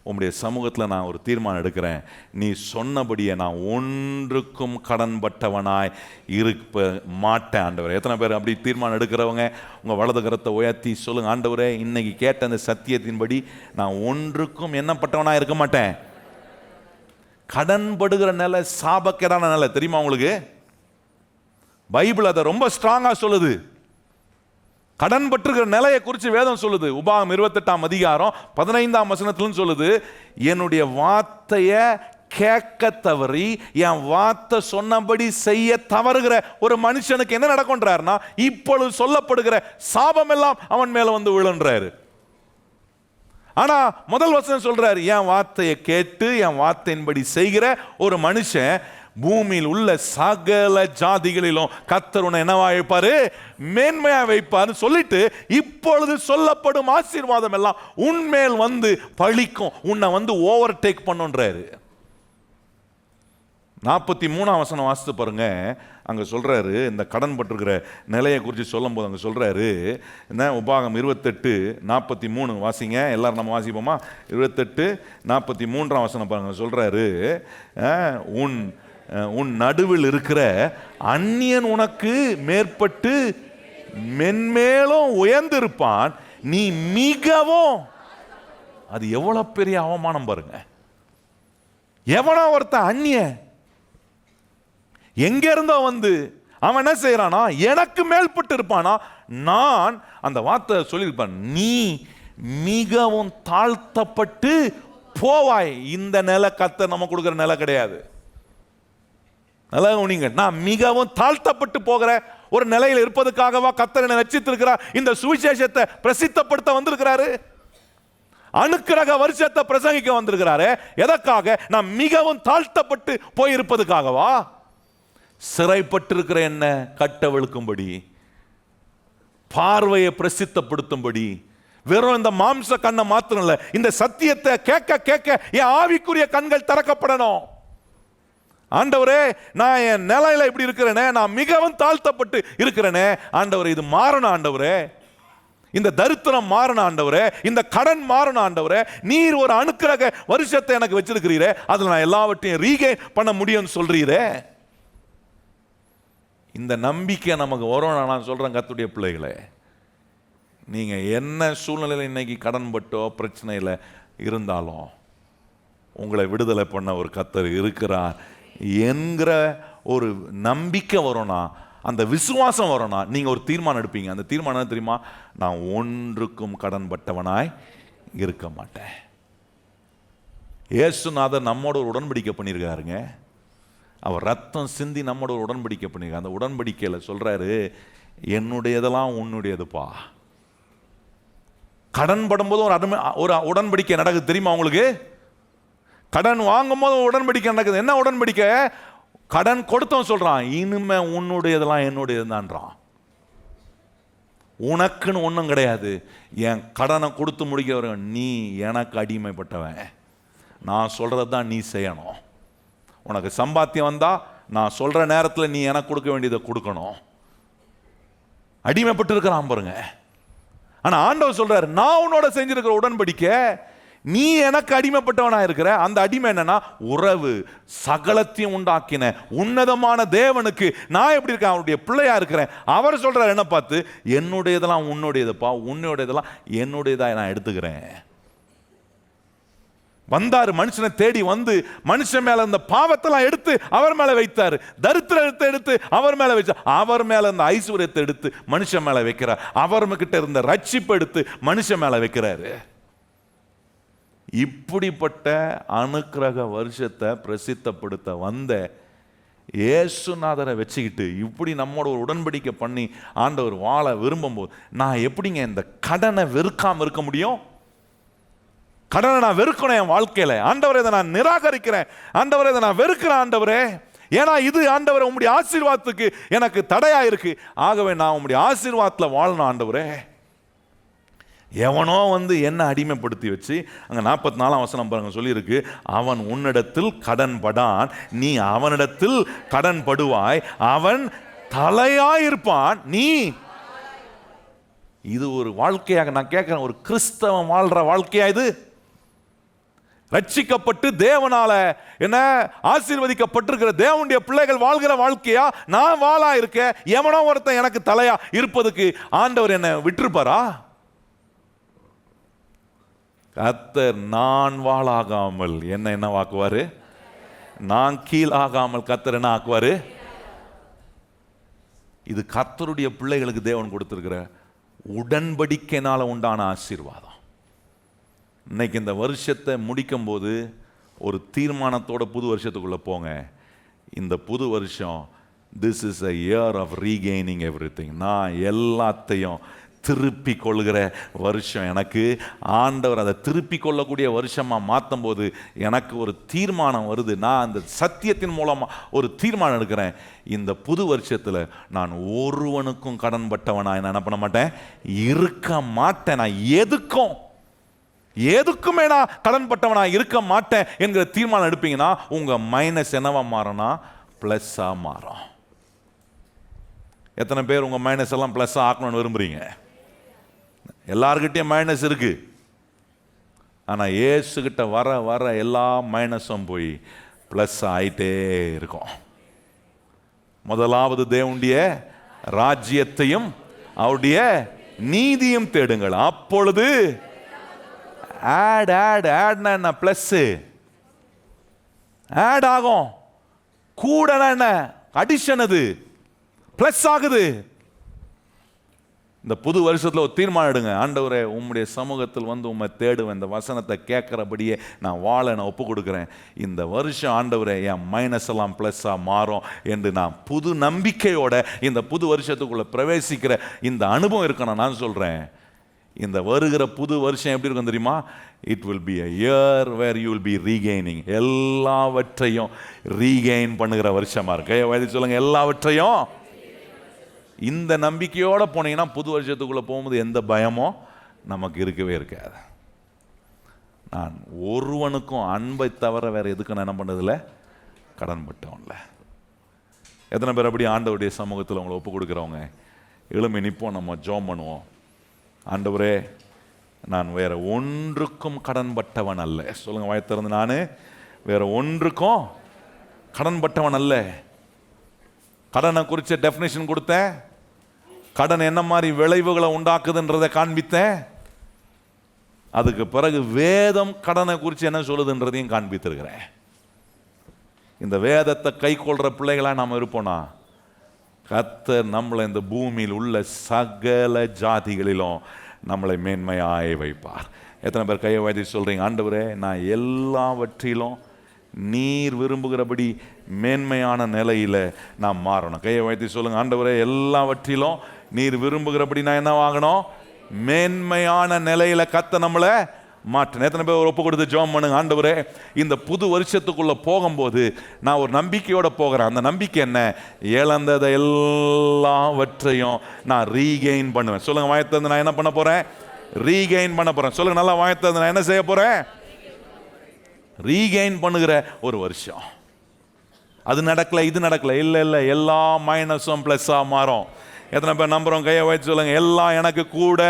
உம்முடைய சமூகத்தில் நான் ஒரு தீர்மானம் எடுக்கிறேன், நீ சொன்னபடியே நான் ஒன்றுக்கும் கடன் பட்டவனாய் இருப்ப மாட்டேன் ஆண்டவரே. எத்தனை பேர் அப்படி தீர்மானம் எடுக்கிறவங்க உங்க வலது கரத்தை உயர்த்தி சொல்லுங்க, ஆண்டவரே, இன்னைக்கு கேட்ட அந்த சத்தியத்தின்படி நான் ஒன்றுக்கும் என்ன பட்டவனாய் இருக்க மாட்டேன். கடன் படுகிற நிலை சாபக்கேடான நிலை, தெரியுமா உங்களுக்கு? பைபிள் அதை ரொம்ப ஸ்ட்ராங்கா சொல்லுது. கடன் பற்றுகிற நிலையை குறித்து வேதம் சொல்லுது. உபாகம் 28ஆம் அதிகாரம் 15ஆம் வசனத்திலும் சொல்லுது, என்னுடைய வார்த்தையை கேட்க தவறி என் வார்த்தை சொன்னபடி செய்ய தவறுகிற ஒரு மனுஷனுக்கு என்ன நடக்கும்ன்றாருன்னா, இப்பொழுது சொல்லப்படுகிற சாபம் எல்லாம் அவன் மேல வந்து விழுன்றாரு. ஆனா முதல் வசனம் சொல்றாரு, என் வார்த்தையை கேட்டு என் வார்த்தையின்படி செய்கிற ஒரு மனுஷன் பூமியில் உள்ள சகல ஜாதிகளிலும் கர்த்தர் உன்னை என்னவா வைப்பாரு, மேன்மையா வைப்பாரு சொல்லிட்டு, இப்பொழுது சொல்லப்படும் ஆசீர்வாதம் எல்லாம் உன்மேல் வந்து பழிக்கும், உன்னை வந்து ஓவர் டேக் பண்ணுன்றாரு. 43ஆம் வசனம் வாசித்து பாருங்க. அங்க சொல்றாரு, இந்த கடன் பட்டிருக்கிற நிலையை குறித்து சொல்லும் போது அங்க சொல்றாரு, என்ன, உபாகம் 28:43 வாசிங்க, எல்லாரும் நம்ம வாசிப்போமா? 28:43ஆம் வசனம் பாருங்க. சொல்றாரு, உன் நடுவில் இருக்கிற அந்நியன் உனக்கு மேற்பட்டு மென்மேலும் உயர்ந்திருப்பான், நீ மிகவும். அது எவ்வளவு பெரிய அவமானம் பாருங்க. எவனா ஒருத்த அந்நியன் எங்க இருந்தோ வந்து அவன் என்ன செய்யறானா, எனக்கு மேல்பட்டு இருப்பானா. நான் அந்த வார்த்தை சொல்லியிருப்பேன், நீ மிகவும் தாழ்த்தப்பட்டு போவாய். இந்த நிலை கர்த்தர் நம்ம கொடுக்கிற நிலை கிடையாது. நல்லா கவனிங்க, நான் மிகவும் தாழ்த்தப்பட்டு போகிற ஒரு நிலையில் இருப்பதற்காகவா கர்த்தர் என்னை ரட்சித்திருக்கிறார், இந்த சுவிசேஷத்தை பிரசித்தப்படுத்த வந்திருக்கிறாரு, அனுக்கிரக வருஷத்தை பிரசங்கிக்க வந்திருக்கிறாரு. எதற்காக? நான் மிகவும் தாழ்த்தப்பட்டு போயிருப்பதுக்காகவா? சிறைப்பட்டிருக்கிற என்ன கட்டவிழுக்கும்படி, பார்வையை பிரசித்தப்படுத்தும்படி. வெறும் இந்த மாம்ச கண்ணை மாத்திரம் இல்ல, இந்த சத்தியத்தை கேட்க கேட்க என் ஆவிக்குரிய கண்கள் திறக்கப்படணும். ஆண்டவரே, நான் என் நிலையில இப்படி இருக்கிறேனே, நான் மிகவும் தாழ்த்தப்பட்டு இருக்கிறேனே, ஆண்டவரே இது மாறணும். ஆண்டவரே, இந்த தரித்திரம் மாறணும். ஆண்டவரே, இந்த கடன் மாறணும். ஆண்டவரே, நீர் ஒரு அனுக்கிரக வருஷத்தை எனக்கு வச்சிருக்கிறீரே, அதுல நான் எல்லாவற்றையும் ரீகெயின் பண்ண முடியும்னு சொல்றீரே. இந்த நம்பிக்கை நமக்கு வரும். நான் சொல்றேன், கர்த்தருடைய பிள்ளைகளே, நீங்க என்ன சூழ்நிலையில் இன்னைக்கு கடன் பட்டோ பிரச்சனையில் இருந்தாலும் உங்களை விடுதலை பண்ண ஒரு கர்த்தர் இருக்கிறார் என்கிற ஒரு நம்பிக்கை வரும்னா, அந்த விசுவாசம் வரும்னா, நீங்க ஒரு தீர்மானம் எடுப்பீங்க. அந்த தீர்மானம் என்ன தெரியுமா? நான் ஒன்றுக்கும் கடன் பட்டவனாய் இருக்க மாட்டேன். இயேசுநாதர் நம்மோட ஒரு உடன்படிக்கை பண்ணியிருக்காருங்க. அவர் ரத்தம் சிந்தி நம்மோட ஒரு உடன்படிக்கை பண்ணியிருக்காரு. அந்த உடன்படிக்கையில் சொல்றாரு, என்னுடையதெல்லாம் உன்னுடையதுப்பா. கடன் படும்போது ஒரு உடன்படிக்கை நடக்குது தெரியுமா உங்களுக்கு? கடன் வாங்கும் போது உடன்படிக்கை நடக்குது. என்ன உடன்படிக்கை? கடன் கொடுத்தவன் சொல்றான், இனிமே உன்னுடையதெல்லாம் என்னுடையதுதான்றான். உனக்குன்னு ஒன்றும் கிடையாது. என் கடனை கொடுத்து முடிக்கிறவன் நீ எனக்கு அடிமைப்பட்டவன். நான் சொல்றது தான் நீ செய்யணும். உனக்கு சம்பாத்தியம் வந்தா நான் சொல்ற நேரத்தில் நீ எனக்கு கொடுக்க வேண்டியதை கொடுக்கணும். அடிமைப்பட்டு இருக்கிறான் பாருங்க. ஆனா ஆண்டவர் சொல்றாரு, நான் உன்னோட செஞ்சிருக்கிற உடன்படிக்கை, நீ எனக்கு அடிமைப்பட்டவனா இருக்கிற. அந்த அடிமை என்னன்னா உறவு. சகலத்தையும் உண்டாக்கின உன்னதமான தேவனுக்கு நான் எப்படி இருக்கேன்? அவருடைய பிள்ளையா இருக்கிறேன். அவர் சொல்றாரு என்ன பார்த்து, என்னுடையதெல்லாம் உன்னுடையதுப்பா, உன்னுடையதெல்லாம் என்னுடையதா நான் எடுத்துக்கிறேன். வந்தாரு, மனுஷனை தேடி வந்து மனுஷன் மேல இந்த பாவத்தெல்லாம் எடுத்து அவர் மேல வைத்தாரு. தரித்திரத்தை எடுத்து அவர் மேல வச்சார். அவர் மேல இந்த ஐஸ்வர்யத்தை எடுத்து மனுஷன் மேல வைக்கிறார். அவர் கிட்ட இருந்த ரட்சிப்பை எடுத்து மனுஷன் மேல வைக்கிறாரு. இப்படிப்பட்ட அனுக்கிரக வருஷத்தை பிரசித்தப்படுத்த வந்த இயேசுநாதரை வச்சுக்கிட்டு இப்படி நம்மோட ஒரு உடன்படிக்கை பண்ணி ஆண்டவர் வாழ விரும்பும் போது நான் எப்படிங்க இந்த கடனை வெறுக்காம இருக்க முடியும்? கடனை நான் வெறுக்கணும் என் வாழ்க்கையில. ஆண்டவரே, இதை நான் நிராகரிக்கிறேன். ஆண்டவரே, இதை நான் வெறுக்கிறேன். ஆண்டவரே, ஏன்னா இது ஆண்டவரே உம்முடைய ஆசீர்வாதத்துக்கு எனக்கு தடையா இருக்கு. ஆகவே நான் உம்முடைய ஆசீர்வாதத்தில் வாழணும். ஆண்டவரே, எவனோ வந்து என்ன அடிமைப்படுத்தி வச்சு அங்கே 44ஆம் வசனம் பாருங்க சொல்லியிருக்கு, அவன் உன்னிடத்தில் கடன் படான், நீ அவனிடத்தில் கடன் படுவாய், அவன் தலையாயிருப்பான், நீ. இது ஒரு வாழ்க்கையாக நான் கேட்கிறேன், ஒரு கிறிஸ்தவன் வாழ்ற வாழ்க்கையா இது? ரட்சிக்கப்பட்டு தேவனால என்ன ஆசீர்வதிக்கப்பட்டிருக்கிற தேவனுடைய பிள்ளைகள் வாழ்கிற வாழ்க்கையா நான் வாழா இருக்க? எவனோ ஒருத்தன் எனக்கு தலையா இருப்பதுக்கு ஆண்டவர் என்ன விட்டுருப்பாரா? கர்த்தர் நான் வாழாகாமல் என்ன வாக்குவாரு? நான் கீழாகாமல் கர்த்தர் என்ன ஆக்குவாரு? இது கர்த்தருடைய பிள்ளைகளுக்கு தேவன் கொடுத்திருக்கிற உடன்படிக்கையினால உண்டான ஆசீர்வாதம். இன்னைக்கு இந்த வருஷத்தை முடிக்கும் போது ஒரு தீர்மானத்தோட புது வருஷத்துக்குள்ள போங்க. இந்த புது வருஷம், this is a year of regaining everything. நான் எல்லாத்தையும் திருப்பி கொள்கிற வருஷம். எனக்கு ஆண்டவர் அதை திருப்பி கொள்ளக்கூடிய வருஷமாக மாற்றும் போது எனக்கு ஒரு தீர்மானம் வருது. நான் அந்த சத்தியத்தின் மூலமாக ஒரு தீர்மானம் எடுக்கிறேன். இந்த புது வருஷத்தில் நான் ஒருவனுக்கும் கடன் பட்டவனா என்ன பண்ண மாட்டேன், இருக்க மாட்டேன். நான் எதுக்குமே நான் கடன் பட்டவனா இருக்க மாட்டேன் என்கிற தீர்மானம் எடுப்பீங்கன்னா உங்க மைனஸ் என்னவா மாறும்னா பிளஸ்ஸா மாறும். எத்தனை பேர் உங்க மைனஸ் எல்லாம் பிளஸ்ஸா ஆக்கணும்னு விரும்புறீங்க? எல்லார்கிட்டையும் மைனஸ் இருக்கு. ஆனா இயேசுகிட்ட வர வர எல்லா மைனஸும் போய் பிளஸ் ஆயிட்டே இருக்கும். முதலாவது தேவனுடைய ராஜ்யத்தையும் அவருடைய நீதியும் தேடுங்கள், அப்பொழுது ஆட்னா என்ன? பிளஸ் ஆட் ஆகும். கூடனா என்ன? அடிஷன். அது பிளஸ் ஆகுது. இந்த புது வருஷத்தில் ஒரு தீர்மானம் எடுங்க. ஆண்டவரே, உம்முடைய சமூகத்தில் வந்து உம்மை தேடுவேன், இந்த வசனத்தை கேட்குறபடியே நான் வாழ நான் ஒப்பு கொடுக்குறேன். இந்த வருஷம் ஆண்டவரே என் மைனஸ் எல்லாம் ப்ளஸ்ஸாக மாறும் என்று நான் புது நம்பிக்கையோட இந்த புது வருஷத்துக்குள்ளே பிரவேசிக்கிற இந்த அனுபவம் இருக்கணும். நான் சொல்கிறேன், இந்த வருகிற புது வருஷம் எப்படி இருக்கும் தெரியுமா? It will be a year where you will be regaining. எல்லாவற்றையும் ரீகெயின் பண்ணுகிற வருஷமாக இருக்கு. சொல்லுங்க, எல்லாவற்றையும். இந்த நம்பிக்கையோடு போனீங்கன்னா புது வருஷத்துக்குள்ளே போகும்போது எந்த பயமும் நமக்கு இருக்கவே இருக்காது. நான் ஒருவனுக்கும் அன்பை தவிர வேறு எதுக்கு நான் என்ன பண்ணதில்லை, கடன் பட்டவன்ல. எத்தனை பேர் அப்படி ஆண்டவருடைய சமூகத்தில் உங்களை ஒப்பு கொடுக்குறவங்க? எழுமி நிற்போம், நம்ம ஜெபம் பண்ணுவோம். ஆண்டவரே, நான் வேற ஒன்றுக்கும் கடன் பட்டவன் அல்ல. சொல்லுங்க வாயை திறந்து, நான் வேற ஒன்றுக்கும் கடன் பட்டவன் அல்ல. கடனை குறித்த டெஃபினேஷன் கொடுத்தேன். கடன் என்ன மாதிரி விளைவுகளை உண்டாக்குதுன்றதை காண்பித்தேன். அதுக்கு பிறகு வேதம் கடனை குறித்து என்ன சொல்லுதுன்றதையும் காண்பித்திருக்கிறேன். இந்த வேதத்தை கை கொள்கிற பிள்ளைகளாக நாம் இருப்போனா, கர்த்தர் நம்மளை இந்த பூமியில் உள்ள சகல ஜாதிகளிலும் நம்மளை மேன்மையாய் வைப்பார். எத்தனை பேர் கையை வைத்து சொல்கிறீங்க, ஆண்டவரே, நான் எல்லாவற்றிலும் நீர் விரும்புகிறபடி மேன்மையான நிலையில் நான் மாறணும்? கையை வைத்து சொல்லுங்கள், ஆண்டவரே, எல்லாவற்றிலும் நீர் விரும்புகிறபடி நான் என்ன வாங்கணும்? மேன்மையான நிலையில் கர்த்தர் நம்மளை மாற்றணும். எத்தனை பேர் ஒரு ஒப்பு கொடுத்து ஜெபம் பண்ணுங்க, ஆண்டவரே, இந்த புது வருஷத்துக்குள்ளே போகும்போது நான் ஒரு நம்பிக்கையோடு போகிறேன். அந்த நம்பிக்கை என்ன? இழந்ததை எல்லாவற்றையும் நான் ரீகெயின் பண்ணுவேன். சொல்லுங்கள் வாயத்திலிருந்து, நான் என்ன பண்ண போகிறேன்? ரீகெயின் பண்ண போகிறேன். சொல்லுங்கள் நல்லா வாயத்திலிருந்து, நான் என்ன செய்ய போகிறேன்? ரீகெயின் பண்ணுகிற ஒரு வருஷம். அது நடக்கல, இது நடக்கல, இல்லை, எல்லா மைனஸும் ப்ளஸ்ஸாக மாறும். எத்தனை பேர் நம்புறோம்? கையை வச்சு சொல்லுங்க, எல்லாம் எனக்கு கூட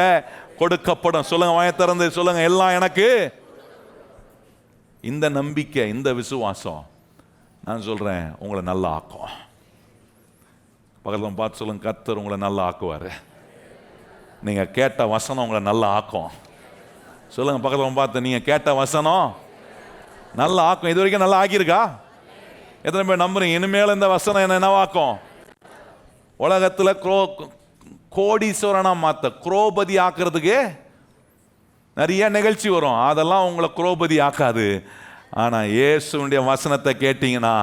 கொடுக்கப்படும். சொல்லுங்க வாயை திறந்து சொல்லுங்க, எல்லாம் எனக்கு. இந்த நம்பிக்கை, இந்த விசுவாசம் நான் சொல்றேன் உங்களை நல்லா ஆக்கும். பக்கத்தில் பார்த்து சொல்லுங்க, கர்த்தர் உங்களை நல்லா ஆக்குவார். நீங்க கேட்ட வசனம் உங்களை நல்லா ஆக்கும். சொல்லுங்க பக்கத்தில் பார்த்து, நீங்க கேட்ட வசனம் நல்லா ஆக்கும். இது வரைக்கும் நல்லா ஆக்கியிருக்கா? எத்தனை பேர் நம்புறீங்க இனிமேல் இந்த வசனம் என்னவாக்கும்? உலகத்தில் கோடீஸ்வரனா மாத்த, குரோபதி ஆக்குறதுக்கு நிறைய நிகழ்ச்சி வரும். அதெல்லாம் உங்களை குரோபதி ஆக்காது. ஆனால் இயேசுடைய வசனத்தை கேட்டீங்கன்னா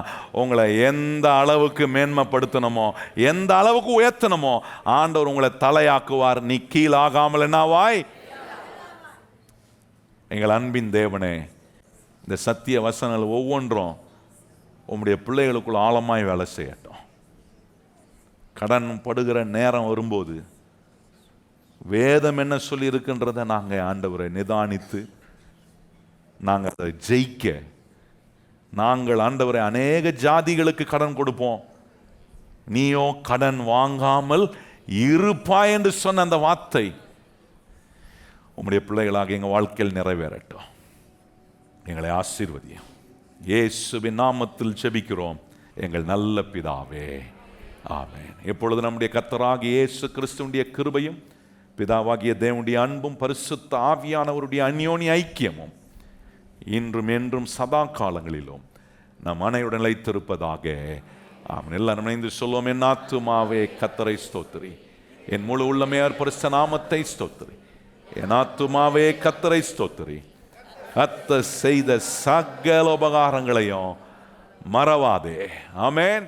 உங்களை எந்த அளவுக்கு மேன்மைப்படுத்தணுமோ, எந்த அளவுக்கு உயர்த்தணுமோ ஆண்டவர் உங்களை தலையாக்குவார். நீ கீழாகாமல் என்னவாய்? எங்கள் அன்பின் தேவனே, இந்த சத்திய வசனங்கள் ஒவ்வொன்றும் உம்முடைய பிள்ளைகளுக்குள்ள ஆழமாய் வேலை செய்யட்டும். கடன் படுகிற நேரம் வரும்போது வேதம் என்ன சொல்லி இருக்குன்றதை நாங்கள் ஆண்டவரை நிதானித்து நாங்கள் அதை ஜெயிக்க, நாங்கள் ஆண்டவரை அநேக ஜாதிகளுக்கு கடன் கொடுப்போம், நீயோ கடன் வாங்காமல் இருப்பாய் என்று சொன்ன அந்த வார்த்தை உம்முடைய பிள்ளைகளாக எங்கள் வாழ்க்கையில் நிறைவேறட்டும். எங்களை ஆசீர்வதியும். இயேசுவின் நாமத்தில் ஜெபிக்கிறோம் எங்கள் நல்ல பிதாவே, ஆமென். எப்பொழுது நம்முடைய கர்த்தராகிய இயேசு கிறிஸ்துவினுடைய கிருபையும் பிதாவாகிய தேவனுடைய அன்பும் பரிசுத்த ஆவியானவருடைய அந்யோன்ய ஐக்கியமும் இன்றும் என்றும் சதா காலங்களிலும் நம் அனைவருடன் நிலைத்திருப்பதாக. ஆமென். எல்லாரும் இணைந்து சொல்லுவோம். என் ஆத்துமாவே கர்த்தரை ஸ்தோத்திரி, என் முழு உள்ளமே பரிசுத்த நாமத்தை ஸ்தோத்திரி. என் ஆத்துமாவே கர்த்தரை ஸ்தோத்திரி, கர்த்தர் செய்த சகல உபகாரங்களையும் மறவாதே. ஆமென்.